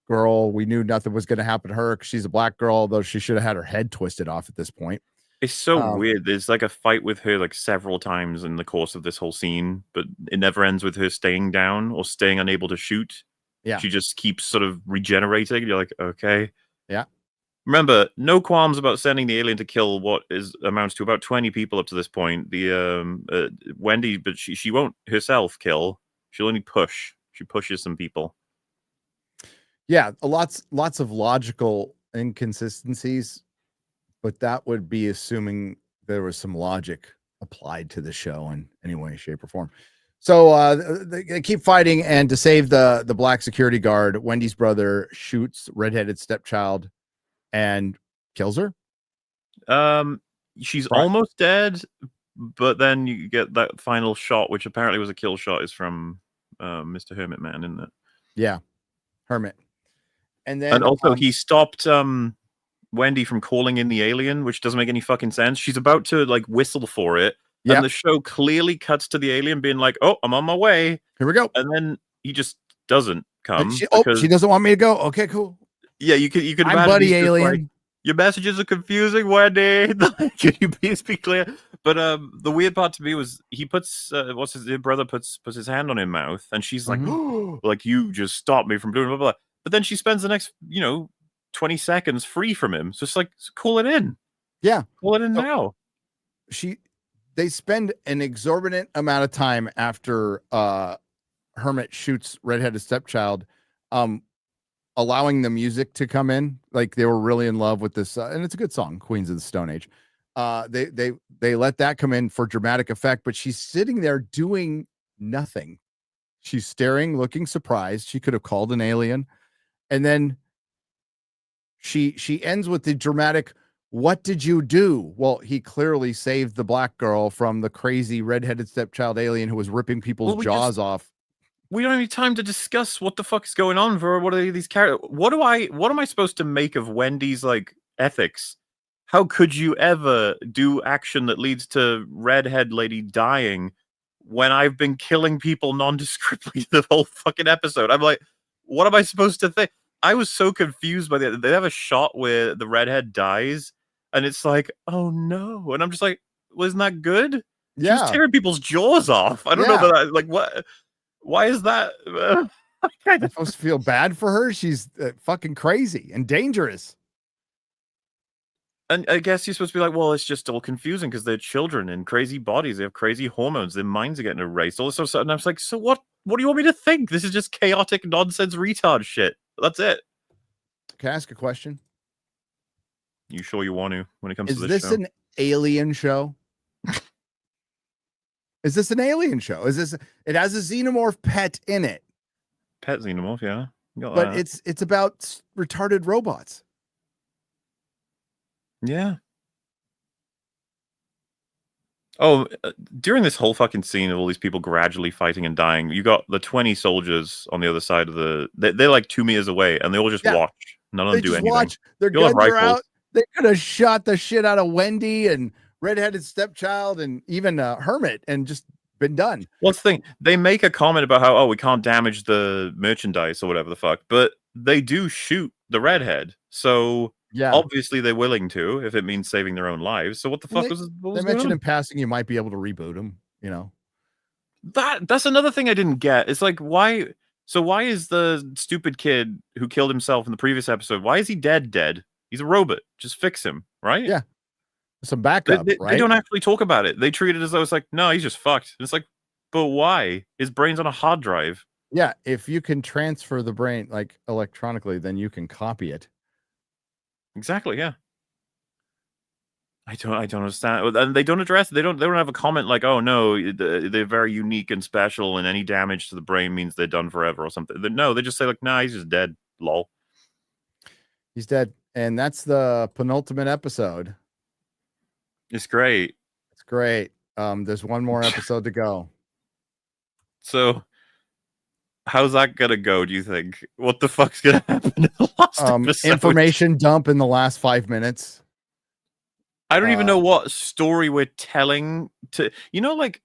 girl, we knew nothing was going to happen to her because she's a black girl, though she should have had her head twisted off at this point. It's so weird. There's like a fight with her like several times in the course of this whole scene, but it never ends with her staying down or staying unable to shoot. Yeah. She just keeps sort of regenerating. You're like, okay. Yeah. Remember, no qualms about sending the alien to kill what amounts to about 20 people up to this point. The Wendy, but she won't herself kill. She'll only push. She pushes some people. Yeah, lots of logical inconsistencies, but that would be assuming there was some logic applied to the show in any way, shape, or form. So they keep fighting, and to save the black security guard, Wendy's brother shoots redheaded stepchild and kills her. She's almost dead, but then you get that final shot, which apparently was a kill shot, is from Mr. Hermit Man, isn't it? Yeah, Hermit. And then also he stopped Wendy from calling in the alien, which doesn't make any fucking sense. She's about to like whistle for it, and the show clearly cuts to the alien being like, "Oh, I'm on my way. Here we go." And then he just doesn't come. She doesn't want me to go. Okay, cool. Yeah, you could I'm imagine buddy alien. Like, your messages are confusing, Wendy. Can you please be clear? But the weird part to me was he puts his brother puts his hand on her mouth, and she's like, "Oh, like you just stopped me from doing blah blah." But then she spends the next 20 seconds free from him. So it's like, call it in. Yeah, call it in now. They spend an exorbitant amount of time after Hermit shoots redheaded stepchild, allowing the music to come in. Like they were really in love with this, and it's a good song, Queens of the Stone Age. They let that come in for dramatic effect, but she's sitting there doing nothing. She's staring, looking surprised. She could have called an alien, and then she ends with the dramatic, "What did you do?" Well, he clearly saved the black girl from the crazy redheaded stepchild alien who was ripping people's Well, jaws off. we don't have any time to discuss what the fuck is going on for what are these characters. What am I supposed to make of Wendy's like ethics? How could you ever do action that leads to redhead lady dying when I've been killing people nondescriptly the whole fucking episode? I'm like, what am I supposed to think? I was so confused by they have a shot where the redhead dies and it's like, oh no. And I'm just like, well, isn't that good? She was Yeah. tearing people's jaws off. I don't know that like what. Why is that? I'm supposed to feel bad for her. She's fucking crazy and dangerous. And I guess you're supposed to be like, well, it's just all confusing because they're children in crazy bodies. They have crazy hormones. Their minds are getting erased. All this sort of stuff. And I was like, so what? What do you want me to think? This is just chaotic nonsense retard shit. That's it. Can I ask a question? You sure you want to when it comes Is to this this show? an alien show? Is this an alien show? Is this? It has a xenomorph pet in it. Pet xenomorph, yeah. But it's about retarded robots. Yeah. Oh, during this whole fucking scene of all these people gradually fighting and dying, you got the 20 soldiers on the other side of the. They're like 2 meters away, and they all just watch. None of them do anything. Watch. Their guns are out. They could have shot the shit out of Wendy and redheaded stepchild and even Hermit and just been done. What's the thing? They make a comment about how we can't damage the merchandise or whatever the fuck, but they do shoot the redhead. So obviously they're willing to if it means saving their own lives. So what the fuck was they mentioned in passing you might be able to reboot them, you know. That's another thing I didn't get. It's like why is the stupid kid who killed himself in the previous episode, why is he dead? He's a robot. Just fix him, right? Yeah. Some backup, right? They don't actually talk about it. They treat it as though it's like, no, he's just fucked. And it's like, but why? His brain's on a hard drive. Yeah, if you can transfer the brain like electronically, then you can copy it. Exactly, yeah. I don't understand. And they don't address. They don't have a comment like, oh no, they're very unique and special, and any damage to the brain means they're done forever or something. No, they just say like, nah, he's just dead. Lol. He's dead, and that's the penultimate episode. It's great. It's great. There's one more episode to go. So, how's that gonna go? Do you think? What the fuck's gonna happen in the last episode? Information dump in the last 5 minutes. I don't even know what story we're telling. Like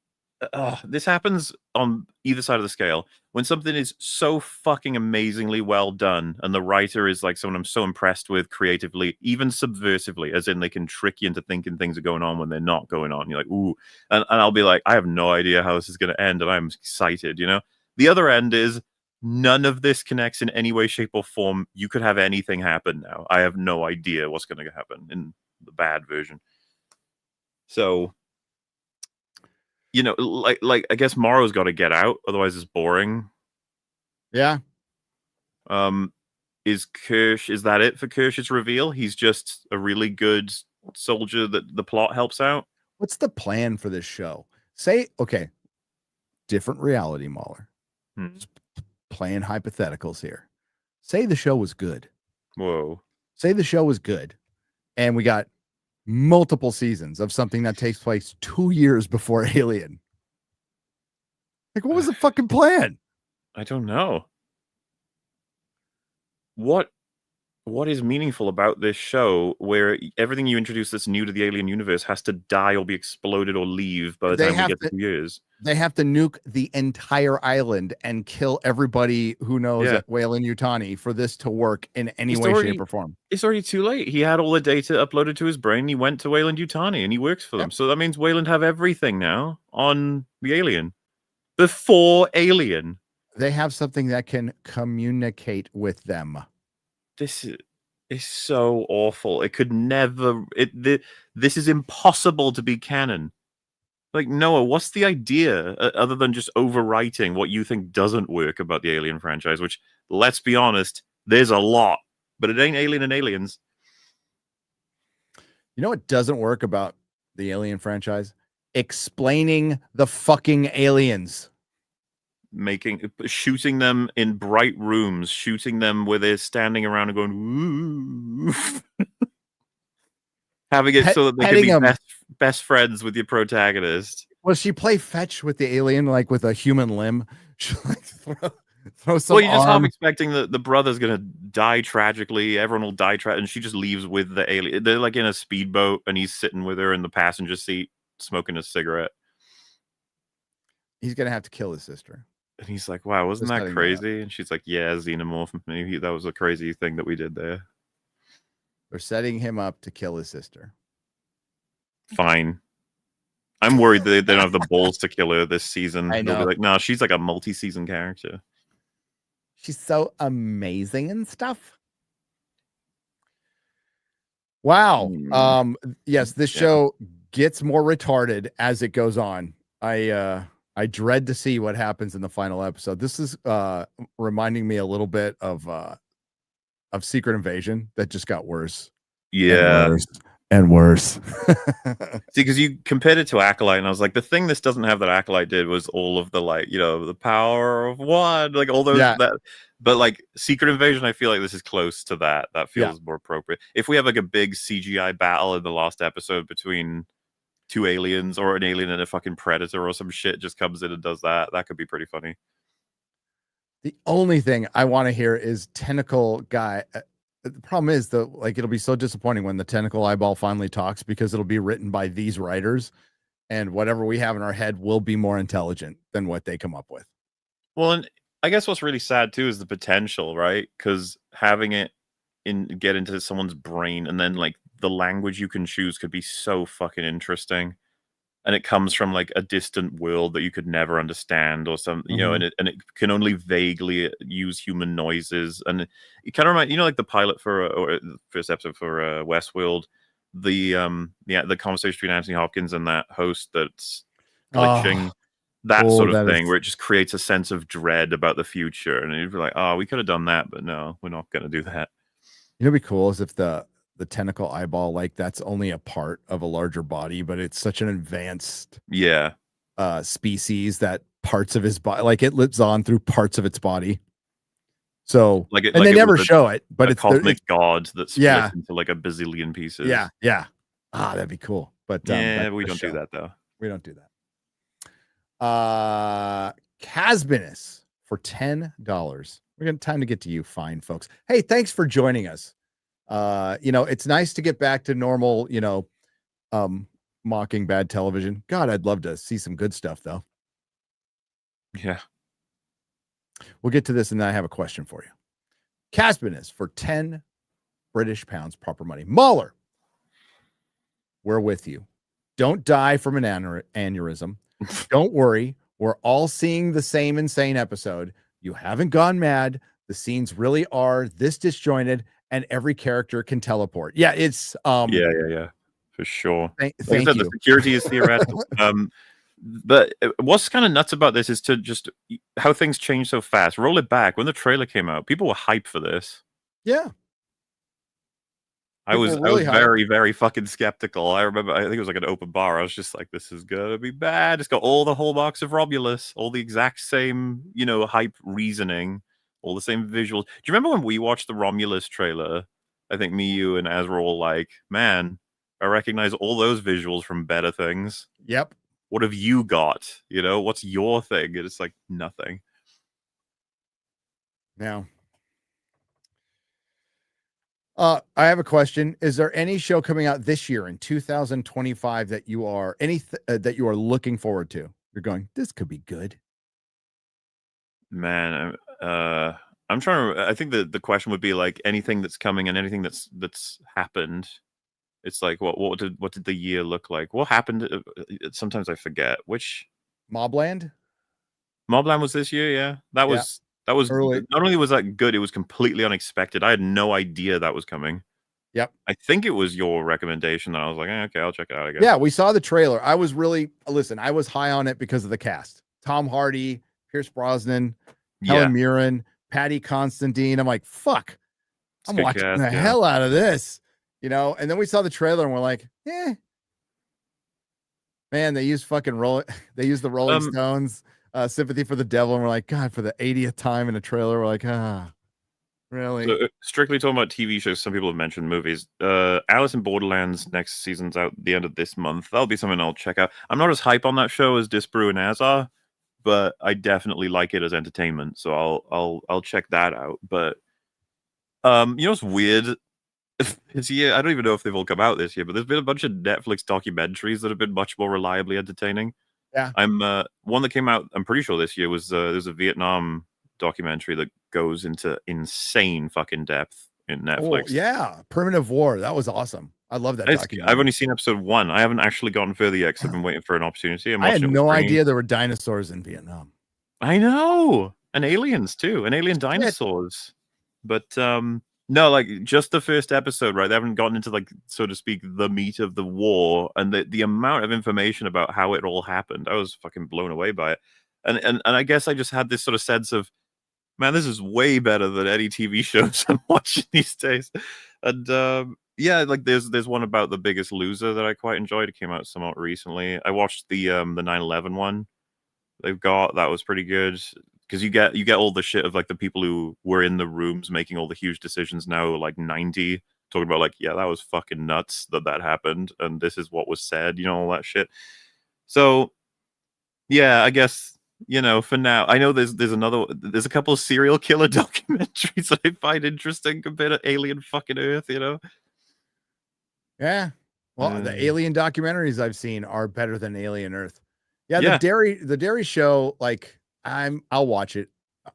this happens on either side of the scale. When something is so fucking amazingly well done, and the writer is like someone I'm so impressed with creatively, even subversively, as in they can trick you into thinking things are going on when they're not going on. You're like, ooh, and I'll be like, I have no idea how this is going to end, and I'm excited. The other end is none of this connects in any way, shape, or form. You could have anything happen now. I have no idea what's going to happen in the bad version. So. Like I guess Morrow's got to get out, otherwise it's boring. Yeah. Is that it for Kirsch's reveal? He's just a really good soldier that the plot helps out. What's the plan for this show? Different reality, MauLer. Just playing hypotheticals here. Say the show was good. Whoa. Say the show was good, and we got multiple seasons of something that takes place 2 years before Alien. Like, what was the fucking plan? I don't know. What is meaningful about this show where everything you introduce that's new to the Alien universe has to die or be exploded or leave by the time we get to 2 years? They have to nuke the entire island and kill everybody who knows Weyland-Yutani for this to work in any way, shape, or form. It's already too late. He had all the data uploaded to his brain. He went to Weyland-Yutani and he works for them. So that means Weyland have everything now on the Alien. Before Alien. They have something that can communicate with them. This is so awful. It could never. This is impossible to be canon. Like, Noah, what's the idea other than just overwriting what you think doesn't work about the Alien franchise? Which, let's be honest, there's a lot, but it ain't Alien and Aliens. You know what doesn't work about the Alien franchise? Explaining the fucking aliens. shooting them in bright rooms, shooting them where they're standing around and going, "Ooh." Having it so that they can petting be them. best friends with your protagonist. Will she play fetch with the alien, like with a human limb? She'll like throw some Well, you just half arm. expecting that the brother's gonna die tragically. Everyone will die and she just leaves with the alien. They're like in a speedboat, and he's sitting with her in the passenger seat, smoking a cigarette. He's gonna have to kill his sister. And he's like, "Wow, wasn't Just that setting that up. crazy?" And she's like, "Yeah, xenomorph. Maybe that was a crazy thing that we did there." They're setting him up to kill his sister. Fine. I'm worried that they don't have the balls to kill her this season. I They'll be know. like, "No, she's like a multi-season character." She's so amazing and stuff. Wow. Yes, this show gets more retarded as it goes on. I dread to see what happens in the final episode. This is reminding me a little bit of Secret Invasion that just got worse. Yeah. And worse. And worse. See, because you compared it to Acolyte, and I was like, the thing this doesn't have that Acolyte did was all of the, like, you know, the power of one, like all those that. But like Secret Invasion, I feel like this is close to that. That feels more appropriate. If we have like a big CGI battle in the last episode between two aliens, or an alien and a fucking predator or some shit just comes in and does that, that could be pretty funny. The only thing I want to hear is tentacle guy. The problem is it'll be so disappointing when the tentacle eyeball finally talks, because it'll be written by these writers, and whatever we have in our head will be more intelligent than what they come up with. Well, and I guess what's really sad too is the potential, right? Because having it get into someone's brain, and then like the language you can choose could be so fucking interesting. And it comes from like a distant world that you could never understand, or some, you know, and it can only vaguely use human noises. And it kind of reminds, you know, like the pilot for or the first episode for Westworld, the conversation between Anthony Hopkins and that host that's glitching, that sort of thing, where it just creates a sense of dread about the future. And you'd be like, oh, we could have done that, but no, we're not going to do that. You know, what'd be cool is if the tentacle eyeball, like, that's only a part of a larger body, but it's such an advanced species that parts of his body, like, it lives on through parts of its body. So like they never show it, but it's cosmic god that splits into like a bazillion pieces. Yeah. That'd be cool. But we don't do that though. We don't do that. Casbinus for $10. We're gonna time to get to you, fine folks. Hey, thanks for joining us. You know, it's nice to get back to normal, you know, mocking bad television. God, I'd love to see some good stuff though. Yeah. We'll get to this, and then I have a question for you. Casbinus for 10 British pounds, proper money. MauLer, we're with you. Don't die from an aneurysm. Don't worry. We're all seeing the same insane episode. You haven't gone mad. The scenes really are this disjointed, and every character can teleport. Yeah, it's yeah, for sure. Thank I said, you. the security is theoretical. But what's kind of nuts about this is to just how things change so fast. Roll it back. When the trailer came out, people were hyped for this. Yeah. I was very, very fucking skeptical. I remember, I think it was like an open bar. I was just like, this is gonna be bad. It's got all the hallmarks of Romulus, all the exact same, you know, hype reasoning, all the same visuals. Do you remember when we watched the Romulus trailer? I think me, you, and Az were all like, man, I recognize all those visuals from better things. Yep. What have you got? You know, what's your thing? And it's like nothing. Now, I have a question. Is there any show coming out this year in 2025 that you are that you are looking forward to? You're going, this could be good. Man, I'm trying to. I think the question would be like anything that's coming and anything that's happened. It's like what did the year look like? What happened? Sometimes I forget which. Mobland was this year. Yeah, that was early. Not only was that good, it was completely unexpected. I had no idea that was coming. Yep. I think it was your recommendation that I was like, okay, I'll check it out, I guess. Yeah, we saw the trailer. I was I was high on it because of the cast. Tom Hardy, Pierce Brosnan, Helen Mirren, Patty Constantine. I'm like, fuck, I'm watching the hell out of this. You know, and then we saw the trailer and we're like, man, they use the Rolling Stones. Sympathy for the Devil, and we're like, God, for the 80th time in a trailer, we're like, really? So, strictly talking about TV shows, some people have mentioned movies. Alice in Borderlands next season's out the end of this month. That'll be something I'll check out. I'm not as hype on that show as Disparu and Az are, but I definitely like it as entertainment, so I'll check that out. But you know what's weird? This year, I don't even know if they've all come out this year, but there's been a bunch of Netflix documentaries that have been much more reliably entertaining. Yeah. I'm one that came out, I'm pretty sure this year was there's a Vietnam documentary that goes into insane fucking depth in Netflix. Oh, yeah. Primitive War. That was awesome. I love that documentary. I've only seen episode 1. I haven't actually gotten further yet because I've been waiting for an opportunity. I had no idea there were dinosaurs in Vietnam. I know. And aliens too, and alien dinosaurs. But no, like just the first episode, right? They haven't gotten into, like, so to speak, the meat of the war, and the amount of information about how it all happened. I was fucking blown away by it. And I guess I just had this sort of sense of, man, this is way better than any TV shows I'm watching these days. And yeah, like there's one about The Biggest Loser that I quite enjoyed. It came out somewhat recently. I watched the 9/11 one they've got. That was pretty good. Because you get all the shit of, like, the people who were in the rooms making all the huge decisions now, like 90, talking about, like, yeah, that was fucking nuts that happened, and this is what was said, you know, all that shit. So yeah, I guess, you know, for now, I know there's a couple of serial killer documentaries that I find interesting compared to Alien fucking Earth, you know. Yeah. Well, the alien documentaries I've seen are better than Alien Earth. Yeah, Yeah. the dairy show, like, I'll watch it.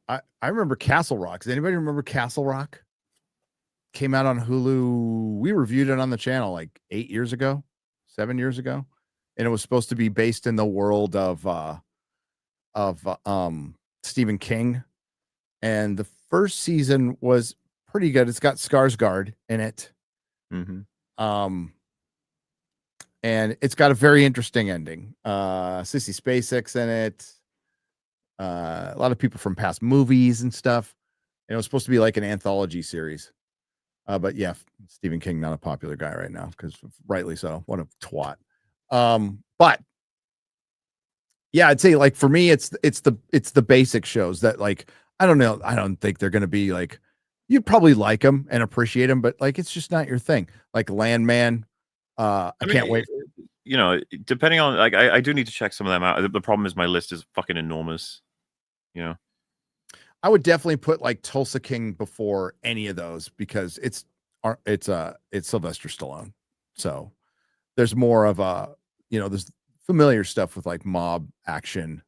I remember Castle Rock. Does anybody remember Castle Rock? Came out on Hulu. We reviewed it on the channel like 7 years ago, and it was supposed to be based in the world of Stephen King. And the first season was pretty good. It's got Skarsgård in it. Mm-hmm. And it's got a very interesting ending. Sissy Spacek's in it. A lot of people from past movies and stuff. And it was supposed to be like an anthology series. But yeah, Stephen King, not a popular guy right now, because rightly so. What a twat. But yeah, I'd say, like, for me, it's the basic shows that, like, I don't know. I don't think they're going to be like, you'd probably like them and appreciate them, but, like, it's just not your thing. Like Landman. I can't wait. You know, depending on, like, I do need to check some of them out. The problem is my list is fucking enormous. You know, I would definitely put, like, Tulsa King before any of those, because it's Sylvester Stallone. So there's more of a, you know, there's familiar stuff with, like, mob action.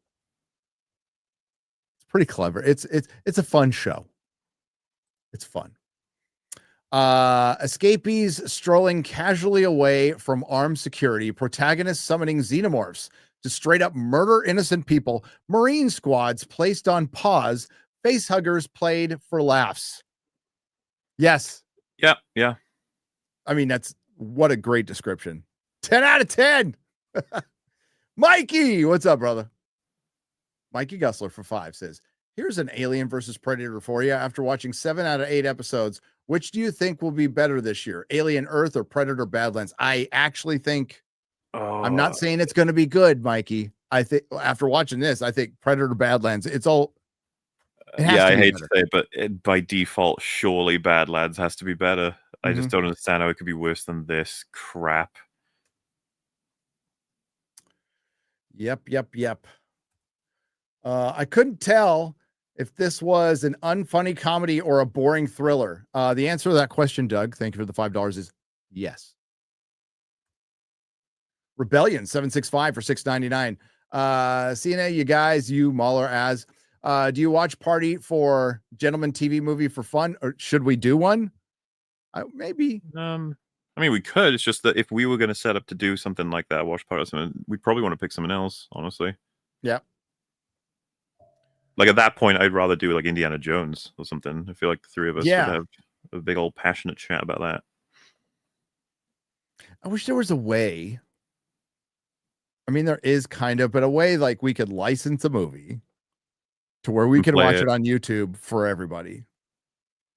It's pretty clever. It's a fun show. It's fun. Escapees strolling casually away from armed security, protagonists summoning xenomorphs to straight up murder innocent people, Marine squads placed on pause, face huggers played for laughs. Yes. Yeah. I mean, what a great description. 10 out of 10. Mikey, what's up, brother? Mikey Gussler for 5 says, here's an Alien versus Predator for you. After watching 7 out of 8 episodes, which do you think will be better this year? Alien Earth or Predator Badlands? I actually think, I'm not saying it's going to be good, Mikey. I think after watching this, I think Predator Badlands, I hate to say it, but by default, surely Badlands has to be better. I just don't understand how it could be worse than this crap. Yep. I couldn't tell if this was an unfunny comedy or a boring thriller. The answer to that question, Doug, thank you for the $5, is yes. Rebellion 765 for $6.99. CNA, you guys, you MauLer as. Do you watch party for gentleman TV movie for fun, or should we do one? Maybe. I mean, we could. It's just that if we were going to set up to do something like that, watch part of something, we'd probably want to pick someone else, honestly. Yeah. Like, at that point, I'd rather do, like, Indiana Jones or something. I feel like the three of us would have a big old passionate chat about that. I wish there was a way. I mean, there is kind of, but a way, like, we could license a movie to where we could watch it on YouTube for everybody.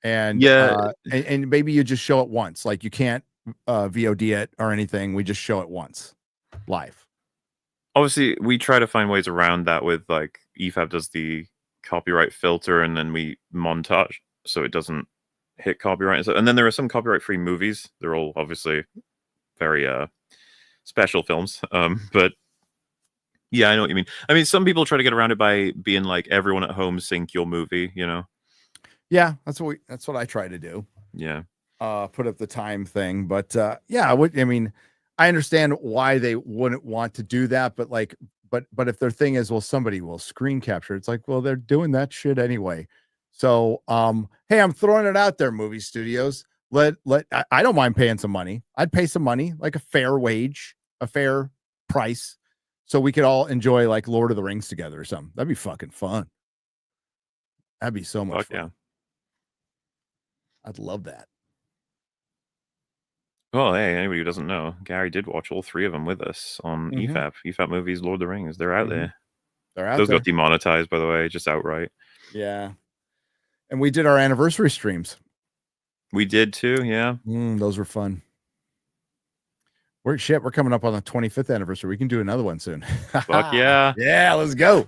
And and maybe you just show it once. Like, you can't VOD it or anything. We just show it once live. obviously we try to find ways around that with like EFAB does the copyright filter, and then we montage so it doesn't hit copyright. And then there are some copyright free movies. They're all obviously very special films. But yeah, I know what you mean. I mean, some people try to get around it by being like, everyone at home sync your movie, you know? Yeah, that's what I try to do. Yeah. Put up the time thing, but yeah, I mean, I understand why they wouldn't want to do that, but like, but if their thing is, well, somebody will screen capture, it's like, well, they're doing that shit anyway. So, hey, I'm throwing it out there, movie studios. I don't mind paying some money. I'd pay some money, like a fair wage, a fair price, so we could all enjoy like Lord of the Rings together or something. That'd be fucking fun. That'd be so much fun. Yeah. I'd love that. Well, hey, anybody who doesn't know, Gary did watch all 3 of them with us on EFAP. EFAP movies, Lord of the Rings. They're out there. They're out Those there. got demonetized, by the way, just outright. Yeah. And we did our anniversary streams. We did too, yeah. Those were fun. We're coming up on the 25th anniversary. We can do another one soon. Fuck yeah. Yeah, let's go.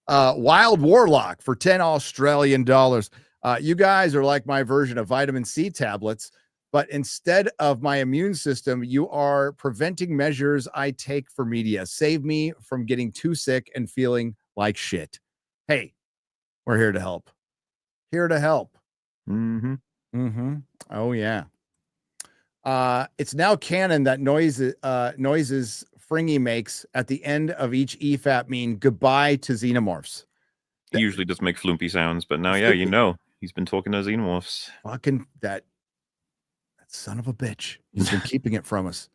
Wild Warlock for 10 Australian dollars. You guys are like my version of vitamin C tablets, but instead of my immune system, you are preventing measures I take for media. Save me from getting too sick and feeling like shit. Hey, we're here to help. Here to help. Oh yeah. It's now canon that noises Fringy makes at the end of each EFAP mean goodbye to xenomorphs. He usually does make floopy sounds, but now, yeah, you know, he's been talking to xenomorphs. Fucking that son of a bitch. He's been keeping it from us.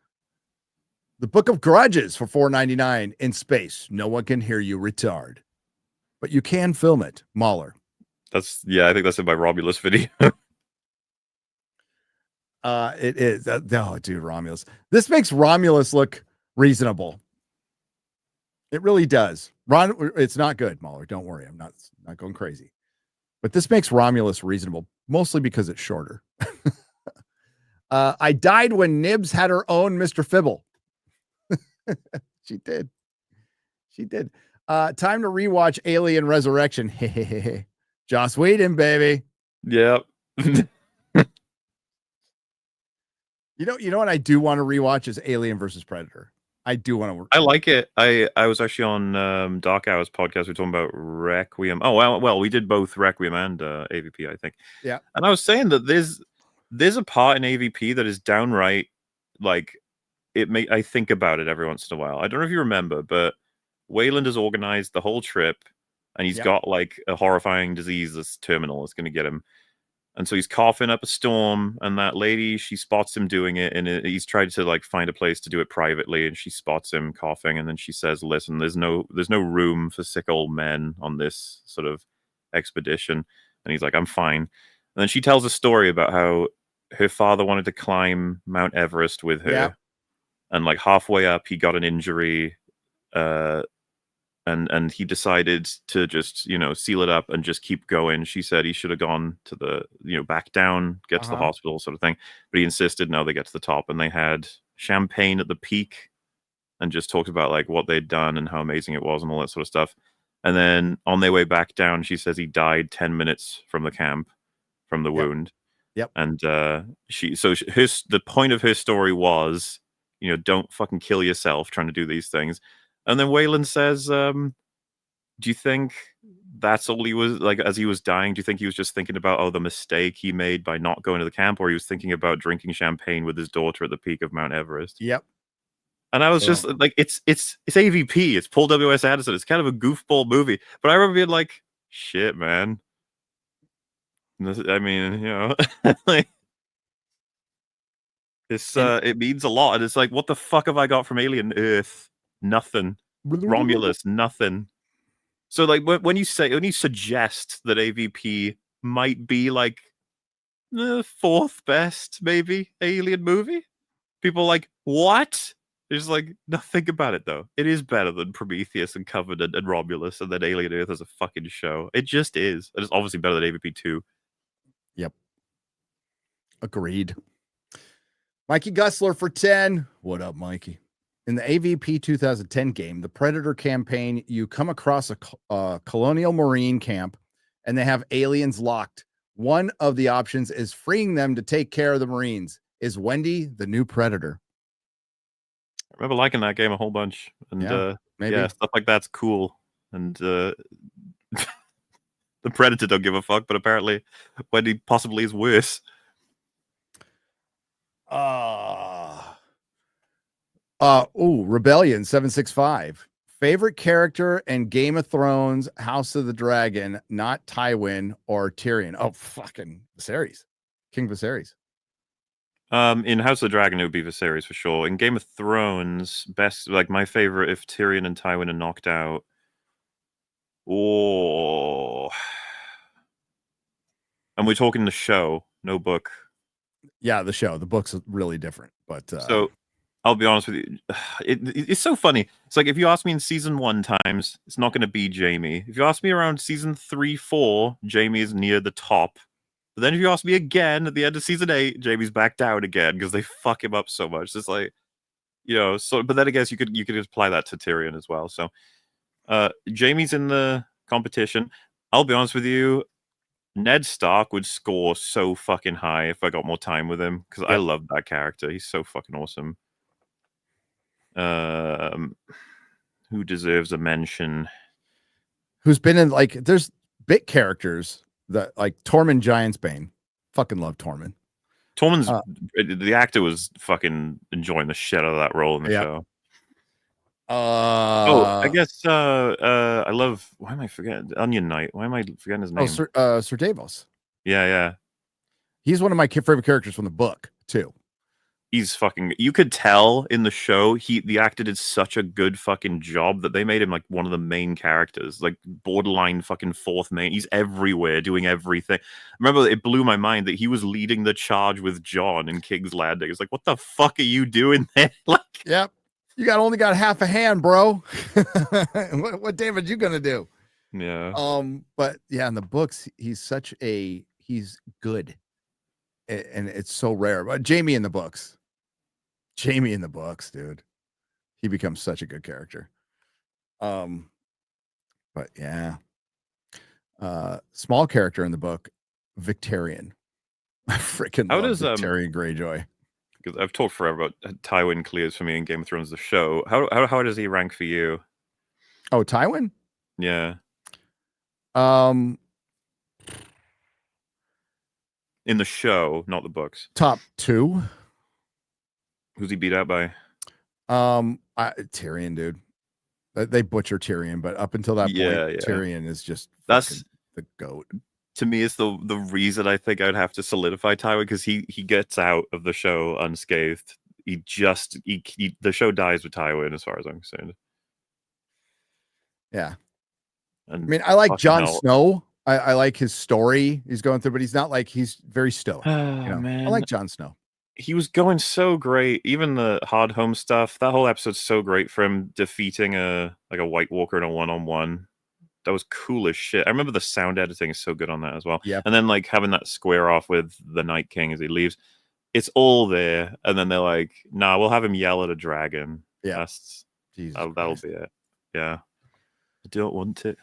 The Book of Grudges for $4.99 in space. No one can hear you, retard. But you can film it, MauLer. I think that's in my Romulus video. It is. No, dude, Romulus. This makes Romulus look reasonable. It really does. It's not good, MauLer. Don't worry. I'm not going crazy. But this makes Romulus reasonable, mostly because it's shorter. I died when Nibs had her own Mr. Fibble. She did. Time to rewatch Alien Resurrection. Joss Whedon, baby. Yep. You know what I do want to rewatch is Alien versus Predator. I do want to. I like it. I was actually on Dark Hours podcast. We were talking about Requiem. Oh well, we did both Requiem and AVP, I think. Yeah. And I was saying that there's a part in AVP that is downright like I think about it every once in a while. I don't know if you remember, but Wayland has organized the whole trip, and he's got like a horrifying disease that's terminal. It's going to get him. And so he's coughing up a storm, and that lady, she spots him doing it, and he's tried to like find a place to do it privately, and she spots him coughing, and then she says, "Listen, there's no room for sick old men on this sort of expedition." And he's like, "I'm fine." And then she tells a story about how her father wanted to climb Mount Everest with her, and like halfway up, he got an injury, and he decided to just, seal it up and just keep going. She said he should have gone to the, back down, get to the hospital sort of thing. But he insisted, no, they get to the top, and they had champagne at the peak and just talked about like what they'd done and how amazing it was and all that sort of stuff. And then on their way back down, she says he died 10 minutes from the camp, from the wound. Yep. And the point of her story was, don't fucking kill yourself trying to do these things. And then Wayland says, do you think that's all he was like as he was dying? Do you think he was just thinking about, the mistake he made by not going to the camp, or he was thinking about drinking champagne with his daughter at the peak of Mount Everest? Yep. And I was just like, it's AVP. It's Paul W.S. Anderson. It's kind of a goofball movie. But I remember being like, shit, man. I mean, like, it means a lot. And it's like, what the fuck have I got from Alien Earth? Nothing. Romulus, nothing. So like when you suggest that AVP might be like the 4th best maybe Alien movie, people are like, what? It's like, no, think about it though. It is better than Prometheus and Covenant and Romulus, and then Alien Earth as a fucking show. It just is. And it's obviously better than AVP 2. Yep. Agreed. Mikey Gussler for 10. What up, Mikey? In the AVP 2010 game, the Predator campaign, you come across a colonial marine camp and they have aliens locked. One of the options is freeing them to take care of the Marines. Is Wendy the new Predator? I remember liking that game a whole bunch, and Maybe. yeah, stuff like that's cool. And the Predator don't give a fuck, but apparently Wendy possibly is worse. Rebellion 765. Favorite character in Game of Thrones, House of the Dragon, not Tywin or Tyrion. Oh, fucking Viserys. King Viserys. In House of the Dragon, it would be Viserys for sure. In Game of Thrones, best, like, my favorite, if Tyrion and Tywin are knocked out. Oh. And we're talking the show, no book. Yeah, the show. The book's really different, but so I'll be honest with you. It's so funny. It's like if you ask me in season 1 times, it's not going to be Jamie. If you ask me around season 3, 4, Jamie is near the top. But then if you ask me again at the end of season 8, Jamie's back down again because they fuck him up so much. It's like, you know. So, but then I guess you could apply that to Tyrion as well. So, Jamie's in the competition. I'll be honest with you. Ned Stark would score so fucking high if I got more time with him because I love that character. He's so fucking awesome. Who deserves a mention? Who's been in, like, there's bit characters that, like, Tormund Giantsbane. Fucking love Tormund. Tormund's the actor was fucking enjoying the shit out of that role in the show. I guess I love, why am I forgetting Onion Knight? Why am I forgetting his name? Sir Davos. Yeah. He's one of my favorite characters from the book too. He's fucking, you could tell in the show the actor did such a good fucking job that they made him like one of the main characters, like borderline fucking fourth main. He's everywhere doing everything. Remember, it blew my mind that he was leading the charge with Jon in King's Landing. It's like, what the fuck are you doing there? Like, yep. You only got half a hand, bro. what damage you gonna do? Yeah. But yeah, in the books, he's good, and it's so rare. But Jamie in the books, dude, he becomes such a good character. But yeah, small character in the book, Victorian. I freaking love Victorian Greyjoy. Because I've talked forever about Tywin clears for me in Game of Thrones, the show. How does he rank for you? Oh, Tywin? Yeah. In the show, not the books. Top 2. Who's he beat out by? Tyrion, dude. They butcher Tyrion, but up until that point, Tyrion is just the GOAT. To me, it's the reason I think I'd have to solidify Tywin, because he gets out of the show unscathed. The show dies with Tywin, as far as I'm concerned. Yeah. And I mean, I like Jon Snow. I like his story he's going through, but he's not like, he's very stoic. Man. I like Jon Snow. He was going so great. Even the Hard Home stuff, that whole episode's so great for him defeating a White Walker in a one-on-one. That was cool as shit. I remember the sound editing is so good on that as well. Yeah. And then like having that square off with the Night King as he leaves, it's all there. And then they're like, "Nah, we'll have him yell at a dragon." Yeah. That'll be it. Yeah. I don't want it.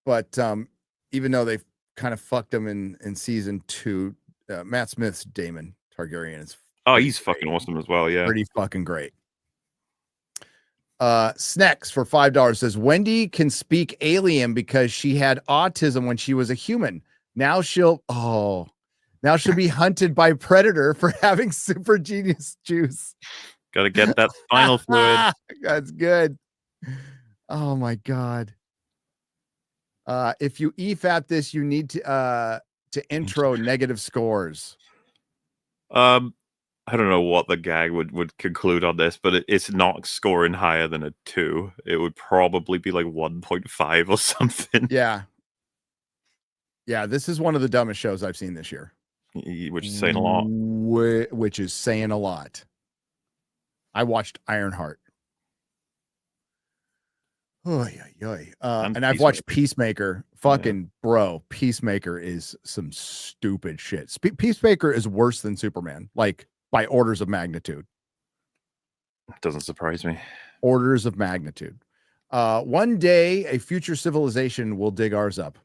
But even though they've kind of fucked him in season 2, Matt Smith's Daemon Targaryen is he's fucking awesome as well. Yeah. Pretty fucking great. Snacks for $5 says Wendy can speak alien because she had autism when she was a human. Now she'll be hunted by Predator for having super genius juice. Gotta get that spinal fluid. That's good. Oh my god. If you EFAT this, you need to intro negative scores. I don't know what the gag would conclude on this, but it's not scoring higher than a 2. It would probably be like 1.5 or something. Yeah. Yeah, this is one of the dumbest shows I've seen this year. Which is saying a lot. Which is saying a lot. I watched Ironheart. And I've watched Peacemaker. Bro, Peacemaker is some stupid shit. Peacemaker is worse than Superman. Like, by orders of magnitude. Doesn't surprise me. Orders of magnitude. One day, a future civilization will dig ours up.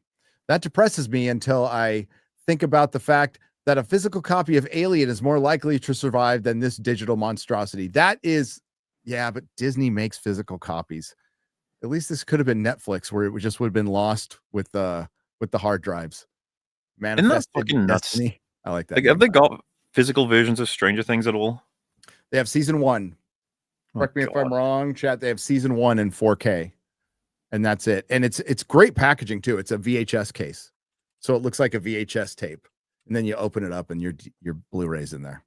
That depresses me until I think about the fact that a physical copy of Alien is more likely to survive than this digital monstrosity. That is, yeah, but Disney makes physical copies. At least this could have been Netflix, where it just would have been lost with the hard drives. Manifested fucking nuts? Destiny. I like that. Like, have they got physical versions of Stranger Things at all? They have season 1. Correct me if I'm wrong, chat. They have season 1 in 4K, and that's it. And it's great packaging too. It's a VHS case, so it looks like a VHS tape. And then you open it up, and your Blu-ray's in there.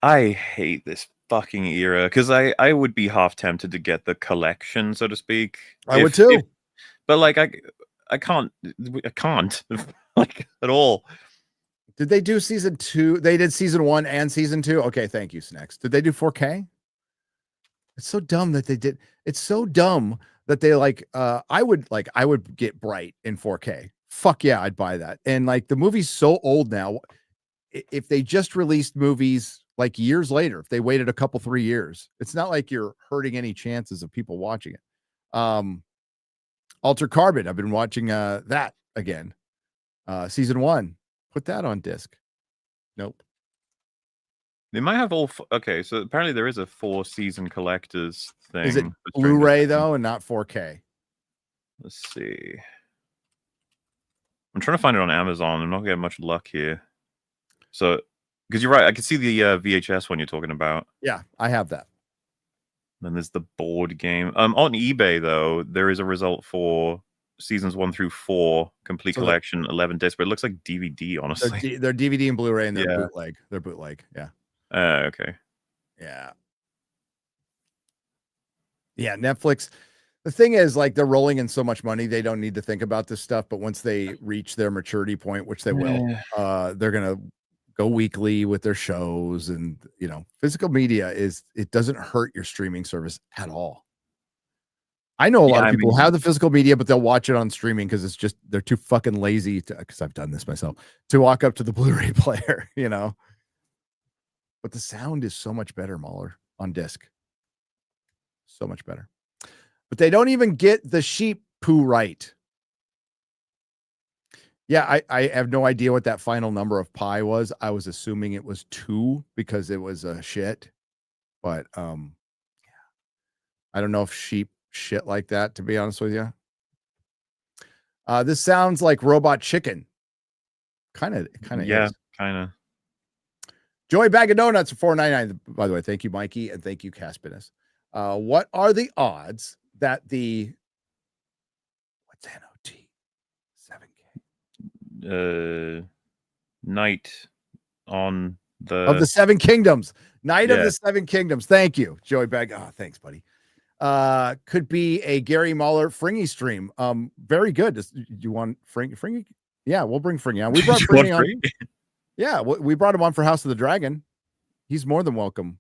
I hate this fucking era because I would be half tempted to get the collection, so to speak. I would too, but like I can't like at all. Did they do season 2? They did season 1 and season 2. Okay, thank you, Snacks. Did they do 4K? It's so dumb that they did. It's so dumb that they I would get Bright in 4K. Fuck yeah, I'd buy that. And like the movie's so old now. If they just released movies like years later, if they waited a couple 3 years, it's not like you're hurting any chances of people watching it. Alter Carbon, I've been watching that again. Season 1. Put that on disc. Nope. They might have all. Okay, so apparently there is a 4-season collectors thing. Is it Blu-ray though, and not 4K? Let's see. I'm trying to find it on Amazon. I'm not getting much luck here. So, because you're right, I can see the VHS one you're talking about. Yeah, I have that. Then there's the board game. On eBay though, there is a result for seasons 1 through 4 complete collection, 11 discs, but it looks like DVD. Honestly, they're DVD and Blu-ray, and they're bootleg. They're bootleg. Yeah. Okay. Yeah. Yeah. Netflix. The thing is, like, they're rolling in so much money, they don't need to think about this stuff. But once they reach their maturity point, which they will, they're gonna go weekly with their shows. And physical media it doesn't hurt your streaming service at all. I know a lot of people have the physical media, but they'll watch it on streaming because it's just they're too fucking lazy to. Because I've done this myself, to walk up to the Blu-ray player, But the sound is so much better, MauLer, on disc. So much better. But they don't even get the sheep poo right. Yeah, I have no idea what that final number of pi was. I was assuming it was 2 because it was a shit. But I don't know if sheep shit like that, to be honest with you. This sounds like Robot Chicken. Kind of yeah, is. kind of. Joey Bag of Donuts for $4.99. By the way, thank you, Mikey, and thank you, Caspinus. What are the odds that what's NOT 7K? Night on of the Seven Kingdoms. Night of the Seven Kingdoms. Thank you, Joey Bag. Oh, thanks, buddy. Could be a Gary MauLer Fringy stream. Very good. Do you want Fringy? Yeah, we'll bring Fringy on. We brought Fringy on. Yeah, we brought him on for House of the Dragon. He's more than welcome.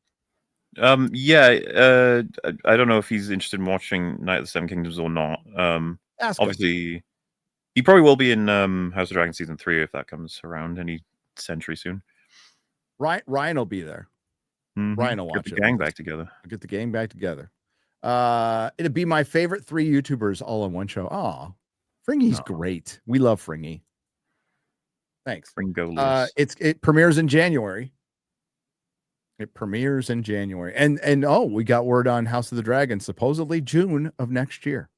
I don't know if he's interested in watching Night of the Seven Kingdoms or not. Obviously, he probably will be in House of Dragon season 3 if that comes around any century soon. Ryan will be there. Mm-hmm. Ryan will watch Get the gang back together. Get the gang back together. It'd be my favorite 3 YouTubers all in one show. Aw, Fringy's great. We love Fringy. Thanks. It premieres in January. And we got word on House of the Dragon, supposedly June of next year.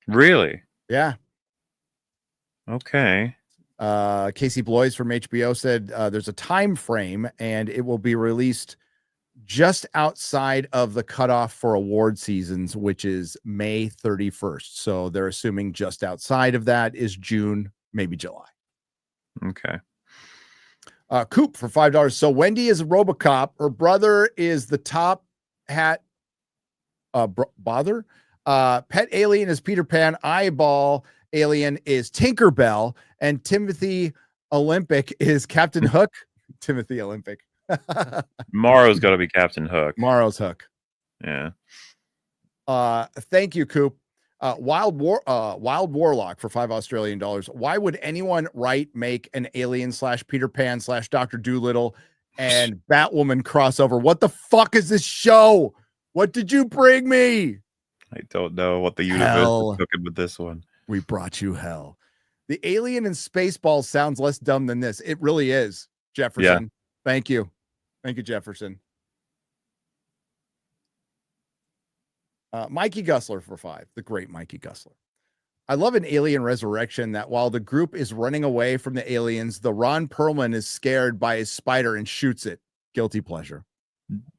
Really? Yeah. Okay. Casey Bloys from HBO said there's a time frame and it will be released just outside of the cutoff for award seasons, which is May 31st. So they're assuming just outside of that is June, maybe July. Okay. Coop for $5. So Wendy is RoboCop. Her brother is the top hat bother. Pet Alien is Peter Pan. Eyeball Alien is Tinkerbell. And Timothy Olympic is Captain Hook. Timothy Olympic. Morrow's got to be Captain Hook. Morrow's Hook. Yeah. Thank you, Coop. Wild Warlock for $5 Australian dollars. Why would anyone make an Alien / Peter Pan / Dr. Dolittle and Batwoman crossover. What the fuck is this show? What did you bring me? I don't know what the universe Hell. is cooking with this one. We brought you hell. The alien in Spaceballs sounds less dumb than this. It really is, Jefferson. Yeah. Thank you. Thank you, Jefferson. Mikey Gussler for 5. The great Mikey Gussler. I love an Alien Resurrection that while the group is running away from the aliens, the Ron Perlman is scared by his spider and shoots it. Guilty pleasure.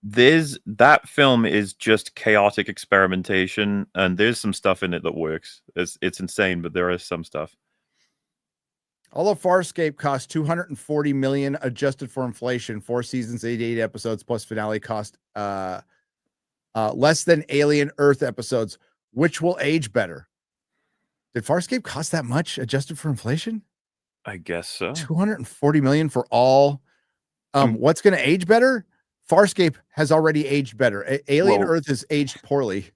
That film is just chaotic experimentation, and there's some stuff in it that works. It's insane, but there is some stuff. Although Farscape cost $240 million adjusted for inflation, 4 seasons, 88 episodes plus finale cost less than Alien Earth episodes, which will age better. Did Farscape cost that much adjusted for inflation? I guess so. $240 million for all. What's going to age better? Farscape has already aged better. Alien Earth has aged poorly.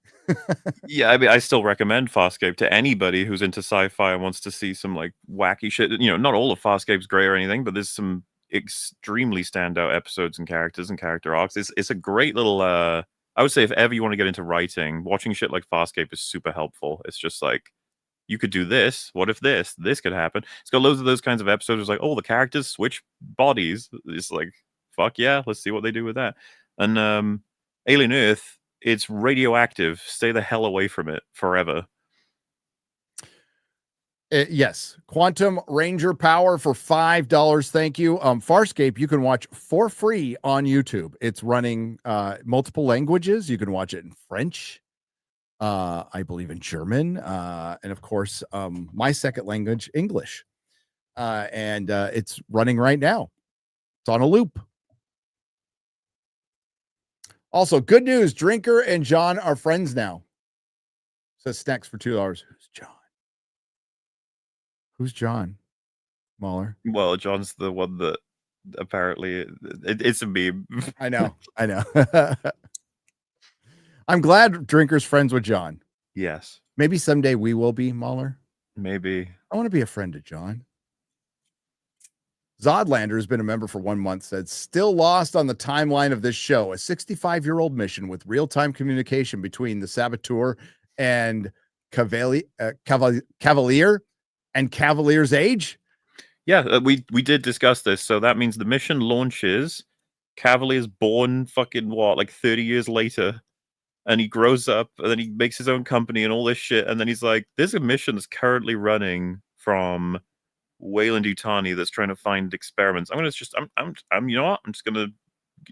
Yeah, I mean, I still recommend Farscape to anybody who's into sci-fi and wants to see some like wacky shit. You know, not all of Farscape's great or anything, but there's some extremely standout episodes and characters and character arcs. It's a great little. I would say if ever you want to get into writing, watching shit like Farscape is super helpful. It's just like, you could do this. What if this could happen? It's got loads of those kinds of episodes. It's like, oh, the characters switch bodies. It's like, fuck yeah, let's see what they do with that. And Alien Earth, it's radioactive. Stay the hell away from it forever. Yes. Quantum Ranger Power for $5. Thank you. Farscape, you can watch for free on YouTube. It's running multiple languages. You can watch it in French, I believe in German, and of course, my second language, English. And it's running right now. It's on a loop. Also, good news. Drinker and John are friends now. Says snacks for $2. Who's John? Who's John? MauLer. Well, John's the one that apparently it's a meme. I know. I'm glad Drinker's friends with John. Yes. Maybe someday we will be, MauLer. Maybe. I want to be a friend of John. Zodlander has been a member for 1 month, said, still lost on the timeline of this show. A 65-year-old mission with real-time communication between the saboteur and Cavalier and Cavalier's age. Yeah, we did discuss this. So that means the mission launches. Cavalier's born fucking what, like 30 years later. And he grows up, and then he makes his own company and all this shit. And then he's like, there's a mission that's currently running from Weyland-Yutani that's trying to find experiments. I'm you know what? I'm just gonna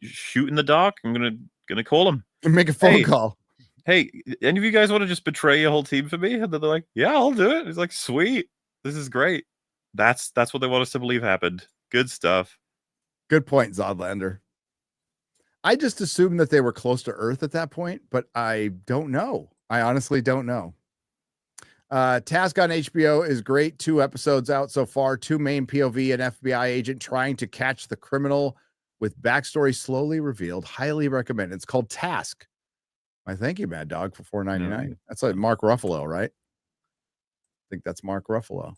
shoot in the dark. I'm gonna call him and make a phone call. Hey, any of you guys want to just betray your whole team for me? And they're like, yeah, I'll do it. He's like, sweet, this is great. That's what they want us to believe happened. Good stuff. Good point, Zodlander. I just assumed that they were close to Earth at that point, but I don't know. I honestly don't know. Task on HBO is great. 2 episodes out so far. 2 main POV and FBI agent trying to catch the criminal with backstory slowly revealed. Highly recommend. It's called Task. I thank you, Mad Dog, for $4.99. That's like Mark Ruffalo, right? I think that's Mark Ruffalo.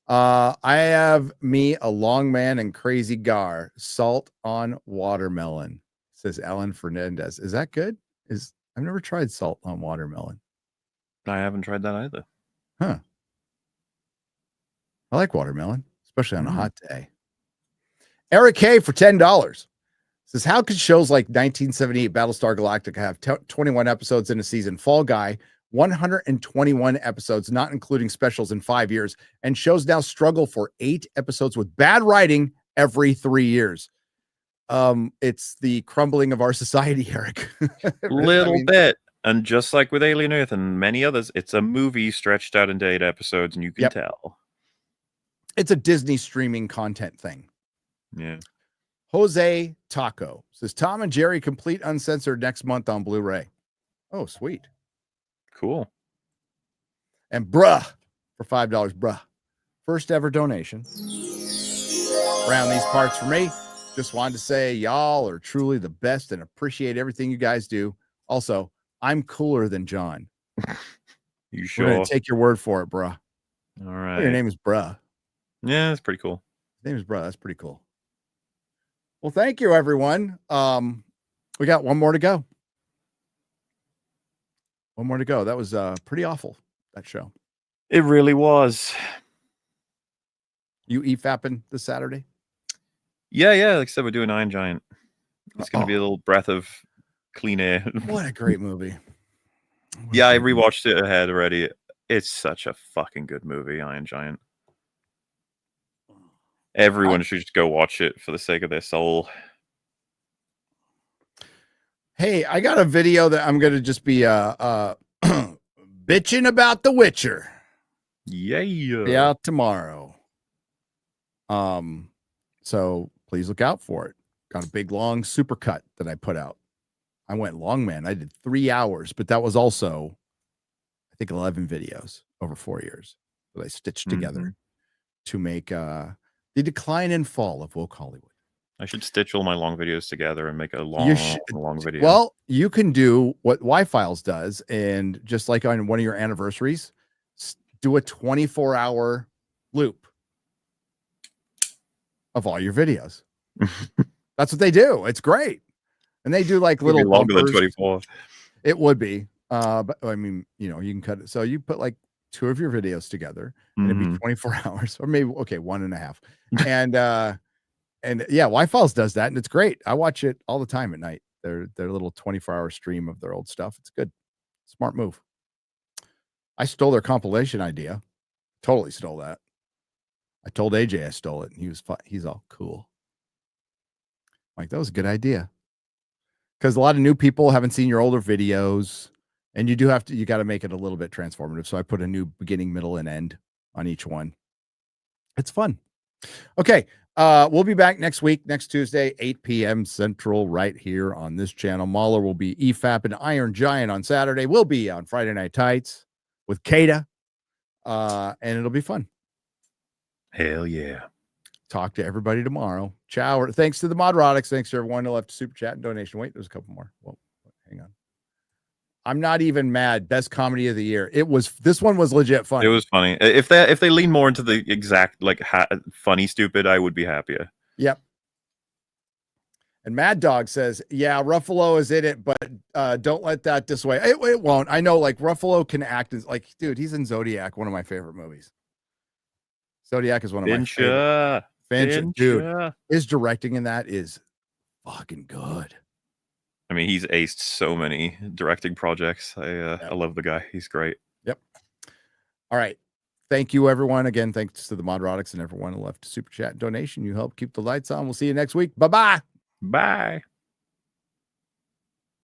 I have me a long man and crazy gar. Salt on watermelon, says Alan Fernandez. Is that good? I've never tried salt on watermelon. I haven't tried that either. Huh. I like watermelon, especially on a hot day. Eric K for $10 says, how could shows like 1978 Battlestar Galactica have 21 episodes in a season? Fall Guy, 121 episodes, not including specials in 5 years, and shows now struggle for 8 episodes with bad writing every 3 years. It's the crumbling of our society, Eric. Little bit. And just like with Alien Earth and many others, it's a movie stretched out into 8 episodes, and you can tell. It's a Disney streaming content thing. Yeah. Jose Taco says, Tom and Jerry complete uncensored next month on Blu-ray. Oh, sweet. Cool. And bruh for $5, bruh. First ever donation. Around these parts for me. Just wanted to say y'all are truly the best and appreciate everything you guys do. Also, I'm cooler than John. You sure? We're going to take your word for it, bruh. All right. Your name is bruh. Yeah, that's pretty cool. His name is bruh. That's pretty cool. Well, thank you, everyone. We got one more to go. One more to go. That was pretty awful, that show. It really was. You EFAPing this Saturday? Yeah. Like I said, we're doing Iron Giant. It's going to be a little breath of clean air. What a great movie. Yeah, I rewatched it ahead already. It's such a fucking good movie, Iron Giant. Everyone should just go watch it for the sake of their soul. Hey, I got a video that I'm going to just be bitching about The Witcher. Yeah. Be out tomorrow. So please look out for it. Got a big long supercut that I put out. I went long, man. I did 3 hours, but that was also, I think, 11 videos over 4 years that I stitched together to make the decline and fall of woke Hollywood. I should stitch all my long videos together and make a long video. Well, you can do what Y-Files does, and just like on one of your anniversaries, do a 24-hour loop of all your videos. That's what they do. It's great. And they do like little longer than 24. It would be. But I mean, you can cut it. So you put like 2 of your videos together and it'd be 24 hours, or maybe 1.5. And yeah, Y-Files does that, and it's great. I watch it all the time at night. Their little 24-hour stream of their old stuff. It's good. Smart move. I stole their compilation idea. Totally stole that. I told AJ I stole it, and he's all cool. Like, that was a good idea. Because a lot of new people haven't seen your older videos, and you got to make it a little bit transformative. So I put a new beginning, middle, and end on each one. It's fun. Okay. We'll be back next week, next Tuesday, 8 p.m. Central, right here on this channel. MauLer will be EFAP and Iron Giant on Saturday. We'll be on Friday Night Tights with Kata, and it'll be fun. Hell yeah. Talk to everybody tomorrow. Ciao. Thanks to the Nerdrotics. Thanks to everyone who left a super chat and donation. Wait, there's a couple more. Well, hang on. I'm not even mad. Best comedy of the year. This one was legit funny. It was funny. If they lean more into the exact funny stupid, I would be happier. Yep. And Mad Dog says, yeah, Ruffalo is in it, but don't let that dissuade. It won't. I know, like, Ruffalo can act as, like, dude, he's in Zodiac, one of my favorite movies. Zodiac is one of my favorite. Fincher, dude, his directing in that is fucking good. I mean, he's aced so many directing projects. I love the guy. He's great. Yep. All right. Thank you, everyone. Again, thanks to the Nerdrotics and everyone who left a super chat donation. You help keep the lights on. We'll see you next week. Bye-bye. Bye.